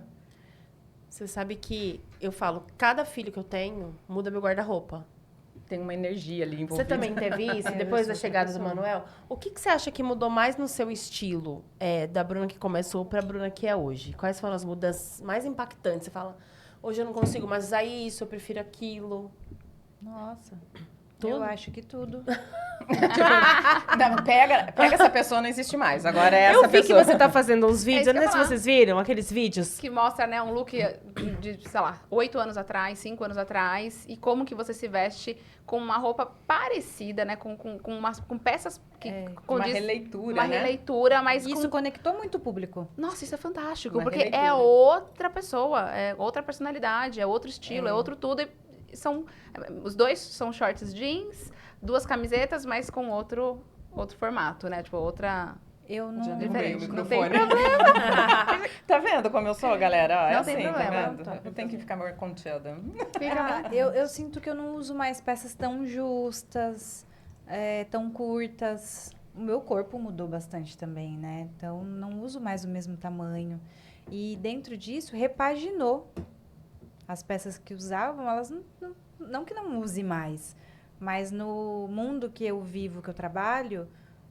Você sabe que eu falo, cada filho que eu tenho muda meu guarda-roupa. Tem uma energia ali envolvida. Você também teve isso, depois da chegada do Manuel? O que você acha que mudou mais no seu estilo, da Bruna que começou para a Bruna que é hoje? Quais foram as mudanças mais impactantes? Você fala, hoje eu não consigo mais usar isso, eu prefiro aquilo. Nossa. Tudo? Eu acho que tudo. Não, pega essa pessoa, não existe mais. Agora é essa Eu vi pessoa. que você tá fazendo uns vídeos, isso eu que não eu sei ia se vocês viram aqueles vídeos. Que mostra, né, um look de, sei lá, 8 anos atrás, 5 anos atrás, e como que você se veste com uma roupa parecida, né, com peças que Uma condiz... releitura, Uma né? releitura, mas Isso com... conectou muito o público. Nossa, isso é fantástico, Uma porque é releitura. outra pessoa, é outra personalidade, é outro estilo, é outro tudo. E são, os dois são shorts jeans, 2 camisetas, mas com outro formato, né, tipo, outra... Eu não. Já derrubei o Diferente, não tem microfone. Tá vendo como eu sou, galera? Ó, é Não assim, tem tá problema. vendo? Eu tenho que ficar mais contida. Eu sinto que eu não uso mais peças tão justas, tão curtas. O meu corpo mudou bastante também, né? Então, não uso mais o mesmo tamanho. E dentro disso, repaginou. As peças que usavam, elas não que não use mais, mas no mundo que eu vivo, que eu trabalho,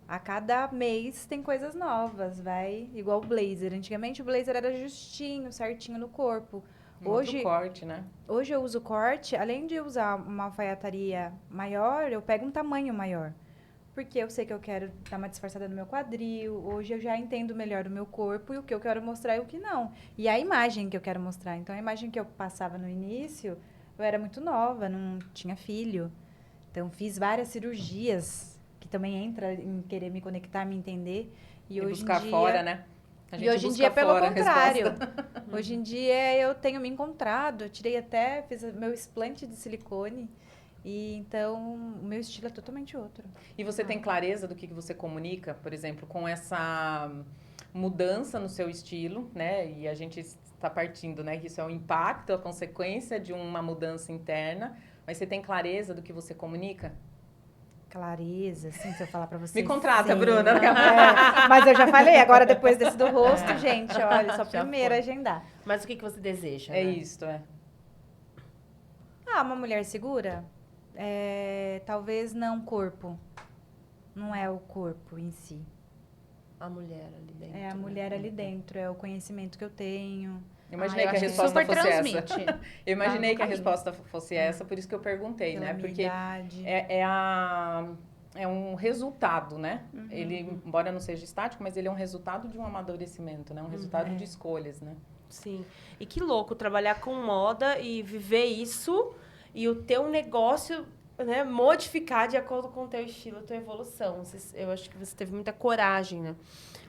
a cada mês tem coisas novas, vai igual o blazer. Antigamente o blazer era justinho, certinho no corpo. Outro corte, né? Hoje eu uso corte, além de usar uma alfaiataria maior, eu pego um tamanho maior. Porque eu sei que eu quero dar uma disfarçada no meu quadril. Hoje eu já entendo melhor o meu corpo e o que eu quero mostrar e o que não. E a imagem que eu quero mostrar. Então, a imagem que eu passava no início, eu era muito nova, não tinha filho. Então, fiz várias cirurgias, que também entra em querer me conectar, me entender. E hoje buscar em dia, fora, né? A gente e hoje em busca dia, pelo fora a contrário. resposta. Hoje em dia, eu tenho me encontrado. Eu tirei até, fiz meu explante de silicone. E então, o meu estilo é totalmente outro. E você tem clareza do que você comunica, por exemplo, com essa mudança no seu estilo, né? E a gente está partindo, né? Que isso é um impacto, a consequência de uma mudança interna. Mas você tem clareza do que você comunica? Clareza, assim, se eu falar pra vocês. Me contrata, sim. Bruna. Mas eu já falei, agora depois desse do rosto, gente, olha, só Já primeiro foi. agendar. Mas o que você deseja? É né? isso, é. Uma mulher segura? Talvez não corpo. Não é o corpo em si. A mulher ali dentro. É a mulher ali dentro, é o conhecimento que eu tenho. Eu imaginei eu que a acho resposta super fosse transmite. essa. Eu imaginei no que a caminho. resposta fosse essa, por isso que eu perguntei, Pela né? minha Porque idade. é um resultado, né? Ele, embora não seja estático, mas ele é um resultado de um amadurecimento, né? Um resultado de escolhas, né? Sim. E que louco trabalhar com moda e viver isso e o teu negócio, né, modificar de acordo com o teu estilo, a tua evolução. Eu acho que você teve muita coragem, né?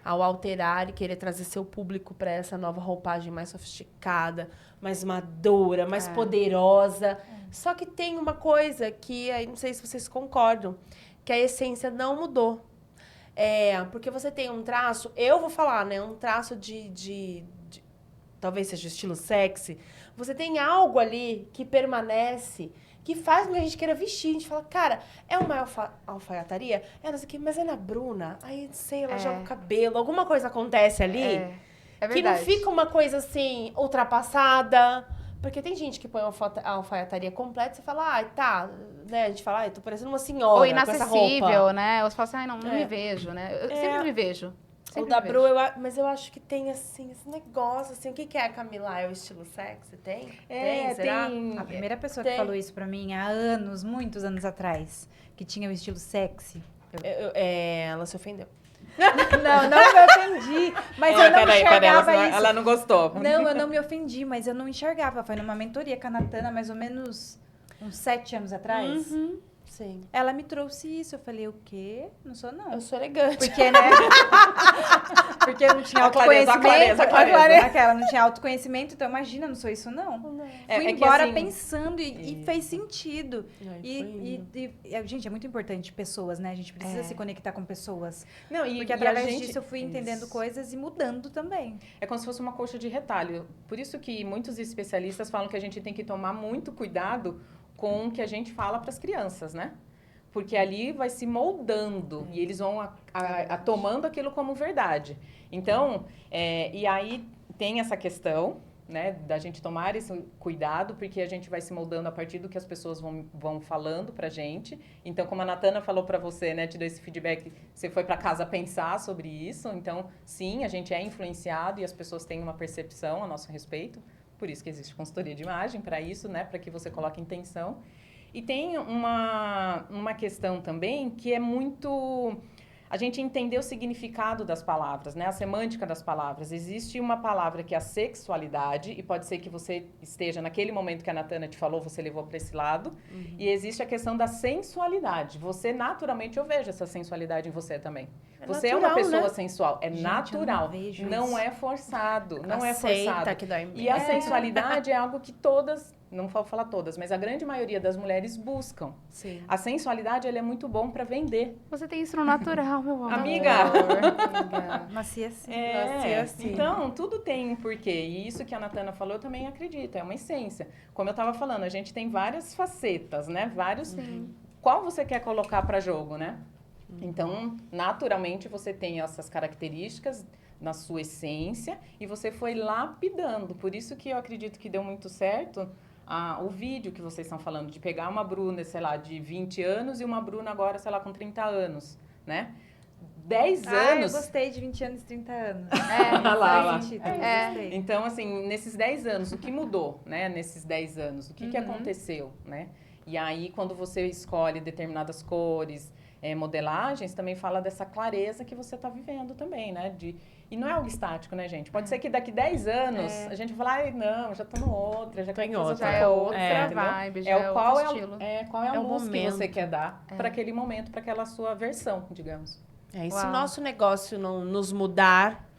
Ao alterar e querer trazer seu público para essa nova roupagem mais sofisticada, mais madura, mais poderosa. Só que tem uma coisa que, aí não sei se vocês concordam, que a essência não mudou. Porque você tem um traço, eu vou falar, né? Um traço de talvez seja estilo sexy. Você tem algo ali que permanece, que faz com que a gente queira vestir. A gente fala, cara, é uma alfaiataria? Não sei o quê, mas é na Bruna. Aí, sei, ela joga o cabelo. Alguma coisa acontece ali É que verdade. não fica uma coisa assim, ultrapassada. Porque tem gente que põe a alfaiataria completa e você fala, tá, né? A gente fala, eu tô parecendo uma senhora Ou com essa inacessível, roupa. né? Ou você fala assim, não me vejo, né? Eu sempre me vejo. O Sempre da me Bru, vejo. mas eu acho que tem, assim, esse negócio, assim. O que é, Camila? É o estilo sexy? Tem? Será? A primeira pessoa Tem. que falou isso pra mim há anos, muitos anos atrás, que tinha o estilo sexy. Ela se ofendeu. Não me ofendi, mas eu não enxergava isso. Ela não gostou. Não, eu não me ofendi, mas eu não enxergava. Foi numa mentoria com a Natana, mais ou menos uns 7 anos atrás. Sim. Ela me trouxe isso. Eu falei, o quê? Não sou, não. Eu sou elegante. Porque, né? Porque eu não tinha A clareza, autoconhecimento. a clareza. Aquela, não tinha autoconhecimento, então imagina, não sou isso, não. Fui É que, embora assim, pensando e fez sentido. Ai, foi E, gente, é muito importante pessoas, né? A gente precisa se conectar com pessoas. Não, Porque e através a gente... disso eu fui entendendo Isso. coisas e mudando também. É como se fosse uma coxa de retalho. Por isso que muitos especialistas falam que a gente tem que tomar muito cuidado com o que a gente fala para as crianças, né? Porque ali vai se moldando e eles vão tomando aquilo como verdade. Então, e aí tem essa questão, né, da gente tomar esse cuidado, porque a gente vai se moldando a partir do que as pessoas vão falando pra gente. Então, como a Natana falou pra você, né, te deu esse feedback, você foi pra casa pensar sobre isso. Então, sim, a gente é influenciado e as pessoas têm uma percepção a nosso respeito. Por isso que existe consultoria de imagem, para isso, né, para que você coloque intenção. E tem uma questão também que é muito... A gente entender o significado das palavras, né? A semântica das palavras. Existe uma palavra que é a sexualidade, e pode ser que você esteja, naquele momento que a Natana te falou, você levou para esse lado. Uhum. E existe a questão da sensualidade. Você, naturalmente, eu vejo essa sensualidade em você também. Você natural, é uma pessoa, né, sensual. É gente, natural. Não é forçado. Não é forçado. Que dói. E a sensualidade é algo que todas... Não vou falar todas, mas a grande maioria das mulheres buscam. Sim. A sensualidade, ela é muito bom para vender. Você tem isso no natural, meu amor. Amiga! Nasci assim. Nasci assim. Então, tudo tem um porquê. E isso que a Natana falou, eu também acredito. É uma essência. Como eu estava falando, a gente tem várias facetas, né? Vários... Sim. Qual você quer colocar para jogo, né? Então, naturalmente, você tem essas características na sua essência e você foi lapidando. Por isso que eu acredito que deu muito certo o vídeo que vocês estão falando, de pegar uma Bruna, sei lá, de 20 anos e uma Bruna agora, sei lá, com 30 anos, né? 10 anos... eu gostei de 20 anos e 30 anos. Lá. Gostei. Então, assim, nesses 10 anos, o que mudou, né? Nesses 10 anos, o que aconteceu, né? E aí, quando você escolhe determinadas cores, modelagens, também fala dessa clareza que você está vivendo também, né? E não é algo estático, né, gente? Pode ser que daqui 10 anos a gente fale, ai, não, já tô no outra, já tô em outra. Já é outra entendeu? vibe, já é outro estilo. Qual é a luz que momento. você quer dar para aquele momento, para aquela sua versão, digamos. E se o nosso negócio não nos mudar,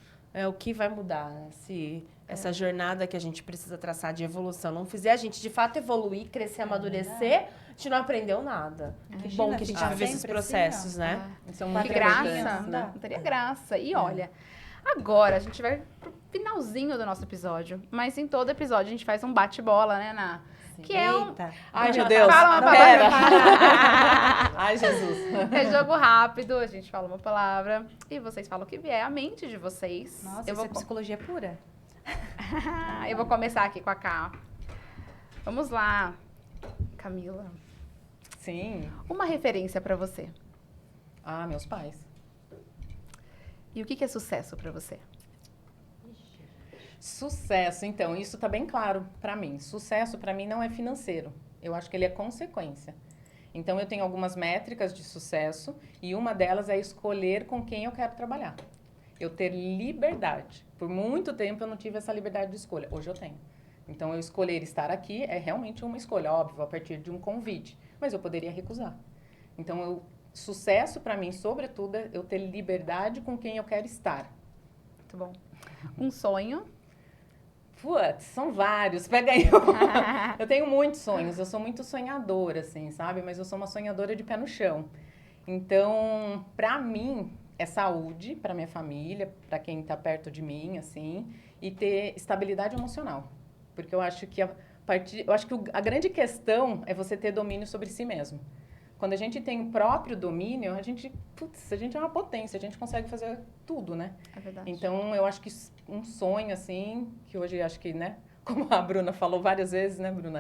o que vai mudar? Né? Se essa jornada que a gente precisa traçar de evolução não fizer a gente, de fato, evoluir, crescer, amadurecer, a gente não aprendeu nada. Que bom que a gente vive esses processos, né? Isso é Que muito graça, importante, né? não teria graça. E olha, agora a gente vai pro finalzinho do nosso episódio, mas em todo episódio a gente faz um bate-bola, né, Ná? Que é um... Ai, meu Deus. Fala uma Pera. palavra. Ai, Jesus. É jogo rápido, a gente fala uma palavra e vocês falam o que vier à mente de vocês. Nossa, isso é psicologia pura. Eu vou começar aqui com a Cá. Vamos lá, Camila. Sim. Uma referência pra você. Meus pais. E o que é sucesso pra você? Sucesso, então, isso tá bem claro para mim. Sucesso para mim não é financeiro. Eu acho que ele é consequência. Então eu tenho algumas métricas de sucesso e uma delas é escolher com quem eu quero trabalhar. Eu ter liberdade. Por muito tempo eu não tive essa liberdade de escolha. Hoje eu tenho. Então eu escolher estar aqui é realmente uma escolha, óbvio, a partir de um convite, mas eu poderia recusar. Então sucesso para mim, sobretudo, é eu ter liberdade com quem eu quero estar. Muito bom. Um sonho? Putz, são vários. Pega aí. Eu tenho muitos sonhos. Eu sou muito sonhadora, assim, sabe? Mas eu sou uma sonhadora de pé no chão. Então, pra mim, é saúde, pra minha família, pra quem tá perto de mim, assim, e ter estabilidade emocional. Porque eu acho que a grande questão é você ter domínio sobre si mesmo. Quando a gente tem o próprio domínio, a gente é uma potência, a gente consegue fazer tudo, né? É verdade. Então, eu acho que um sonho, assim, que hoje acho que, né? Como a Bruna falou várias vezes, né, Bruna?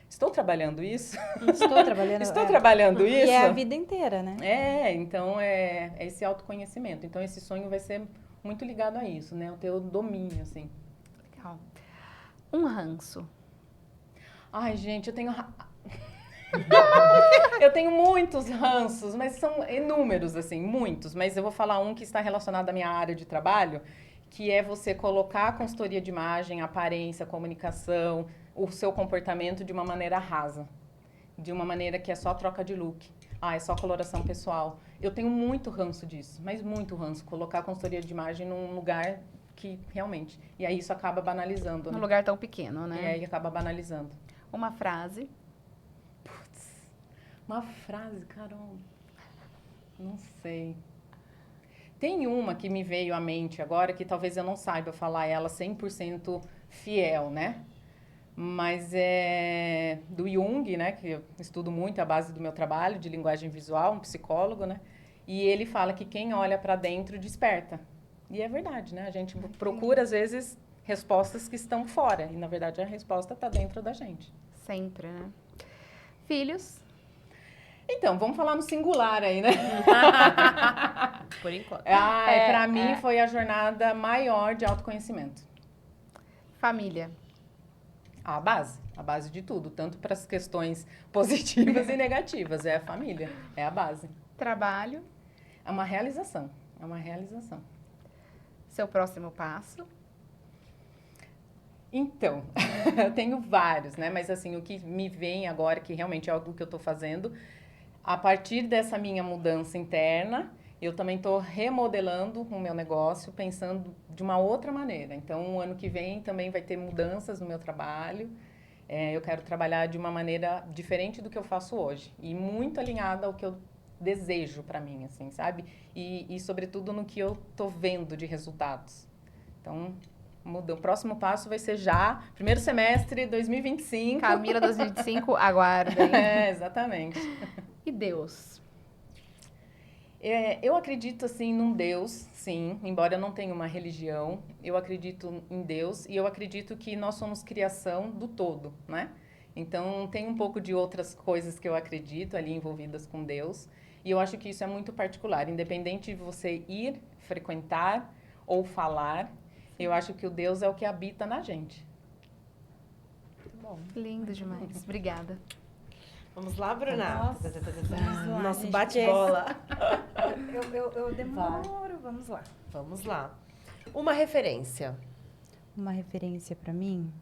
Estou trabalhando isso. Estou trabalhando Estou trabalhando isso. E é a vida inteira, né? Então, é esse autoconhecimento. Então, esse sonho vai ser muito ligado a isso, né? O teu domínio, assim. Legal. Um ranço. Ai, gente, eu tenho... Eu tenho muitos ranços, mas são inúmeros, assim, muitos. Mas eu vou falar um que está relacionado à minha área de trabalho, que é você colocar a consultoria de imagem, a aparência, a comunicação, o seu comportamento de uma maneira rasa. de uma maneira que é só troca de look. Ah, é só coloração pessoal. Eu tenho muito ranço disso, mas muito ranço. Colocar a consultoria de imagem num lugar que realmente... E aí isso acaba banalizando, Num né? lugar tão pequeno, E né? aí acaba banalizando. Uma frase. Uma frase, caramba. Não sei. Tem uma que me veio à mente agora, que talvez eu não saiba falar ela 100% fiel, né? Mas é do Jung, né? Que eu estudo muito a base do meu trabalho de linguagem visual, um psicólogo, né? E ele fala que quem olha para dentro desperta. E é verdade, né? A gente procura, às vezes, respostas que estão fora. E, na verdade, a resposta está dentro da gente. Sempre, né? Filhos. Então, vamos falar no singular aí, né? Por enquanto. Para mim, foi a jornada maior de autoconhecimento. Família. A base de tudo, tanto para as questões positivas e negativas. É a família, é a base. Trabalho. É uma realização, é uma realização. Seu próximo passo. Então, eu tenho vários, né? Mas assim, o que me vem agora, que realmente é algo que eu estou fazendo, a partir dessa minha mudança interna, eu também estou remodelando o meu negócio, pensando de uma outra maneira. Então, o ano que vem também vai ter mudanças no meu trabalho. Eu quero trabalhar de uma maneira diferente do que eu faço hoje. E muito alinhada ao que eu desejo para mim, assim, sabe? E sobretudo, no que eu estou vendo de resultados. Então, muda. O próximo passo vai ser já, primeiro semestre 2025. Camila 2025, aguardem. Exatamente. E Deus? Eu acredito, assim, num Deus, sim, embora eu não tenha uma religião, eu acredito em Deus e eu acredito que nós somos criação do todo, né? Então, tem um pouco de outras coisas que eu acredito ali envolvidas com Deus e eu acho que isso é muito particular, independente de você ir, frequentar ou falar, eu acho que o Deus é o que habita na gente. Bom. Lindo demais. Obrigada. Vamos lá, Bruna? Nossa, vamos lá, Nosso gente, bate-bola. Eu demoro, vamos lá. Vamos lá. Uma referência. Uma referência para mim?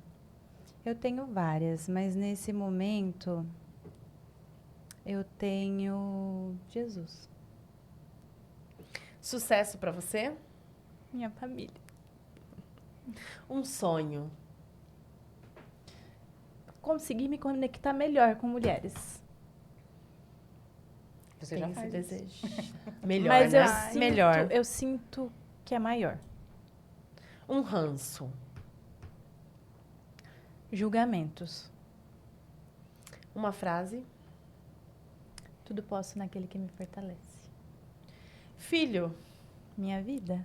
Eu tenho várias, mas nesse momento eu tenho Jesus, Sucesso pra você? minha família. Um sonho. Conseguir me conectar melhor com mulheres. Você Tem já esse faz isso. desejo. Melhor, Mas né? eu sinto, Melhor. eu sinto que é maior. Um ranço. Julgamentos. Uma frase. Tudo posso naquele que me fortalece. Filho. Minha vida.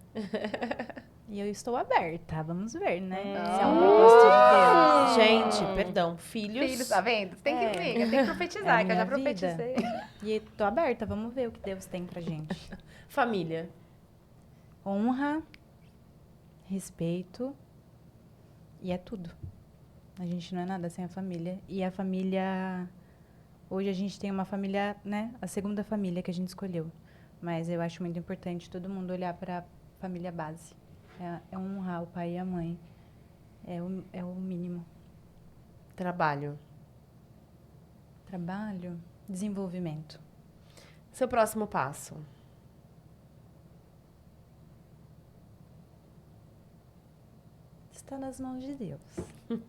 E eu estou aberta, vamos ver, né? Ah. Se é um propósito de Deus. Gente, perdão. Filhos. Filhos, tá vendo? Tem que vir, tem que profetizar, É a que eu já minha vida. profetizei. E tô aberta, vamos ver o que Deus tem pra gente. Família. Honra, respeito e é tudo. A gente não é nada sem a família. E a família... Hoje a gente tem uma família, né? A segunda família que a gente escolheu. Mas eu acho muito importante todo mundo olhar pra família base. É honrar o pai e a mãe. É o mínimo. Trabalho. Trabalho, desenvolvimento. Seu próximo passo. Está nas mãos de Deus.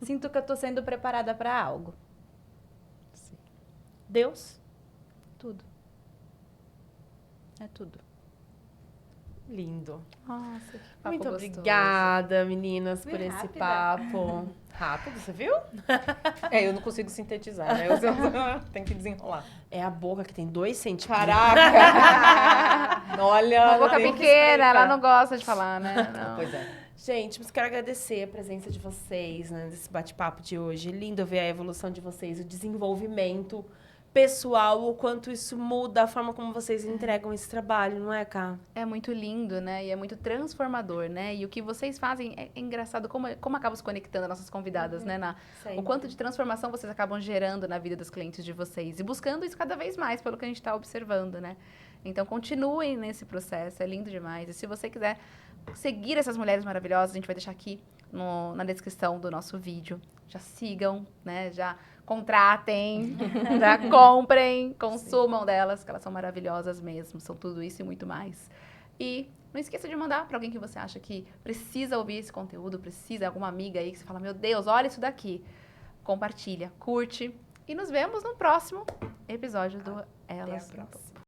Sinto que eu estou sendo preparada para algo. Deus. Tudo. É tudo. Lindo. Nossa, que papo Muito gostoso. obrigada, meninas, por Fui esse rápida. papo. Rápido, você viu? Eu não consigo sintetizar, né? Tem que desenrolar. É a boca que tem 2 centímetros. Caraca! Olha, Uma boca tem que pequena, explicar. ela não gosta de falar, né? Não. Pois é. Gente, mas quero agradecer a presença de vocês, né, nesse bate-papo de hoje. Lindo ver a evolução de vocês, o desenvolvimento pessoal, o quanto isso muda a forma como vocês entregam esse trabalho, não é, Cá? É muito lindo, né? E é muito transformador, né? E o que vocês fazem é engraçado como acaba se conectando as nossas convidadas, né? O quanto de transformação vocês acabam gerando na vida dos clientes de vocês. E buscando isso cada vez mais, pelo que a gente está observando, né? Então, continuem nesse processo, é lindo demais. E se você quiser seguir essas mulheres maravilhosas, a gente vai deixar aqui na descrição do nosso vídeo. Já sigam, né? Já contratem, já comprem, consumam delas, que elas são maravilhosas mesmo. São tudo isso e muito mais. E não esqueça de mandar para alguém que você acha que precisa ouvir esse conteúdo, precisa, alguma amiga aí que você fala, meu Deus, olha isso daqui. Compartilha, curte e nos vemos no próximo episódio do Elas. Até a próxima.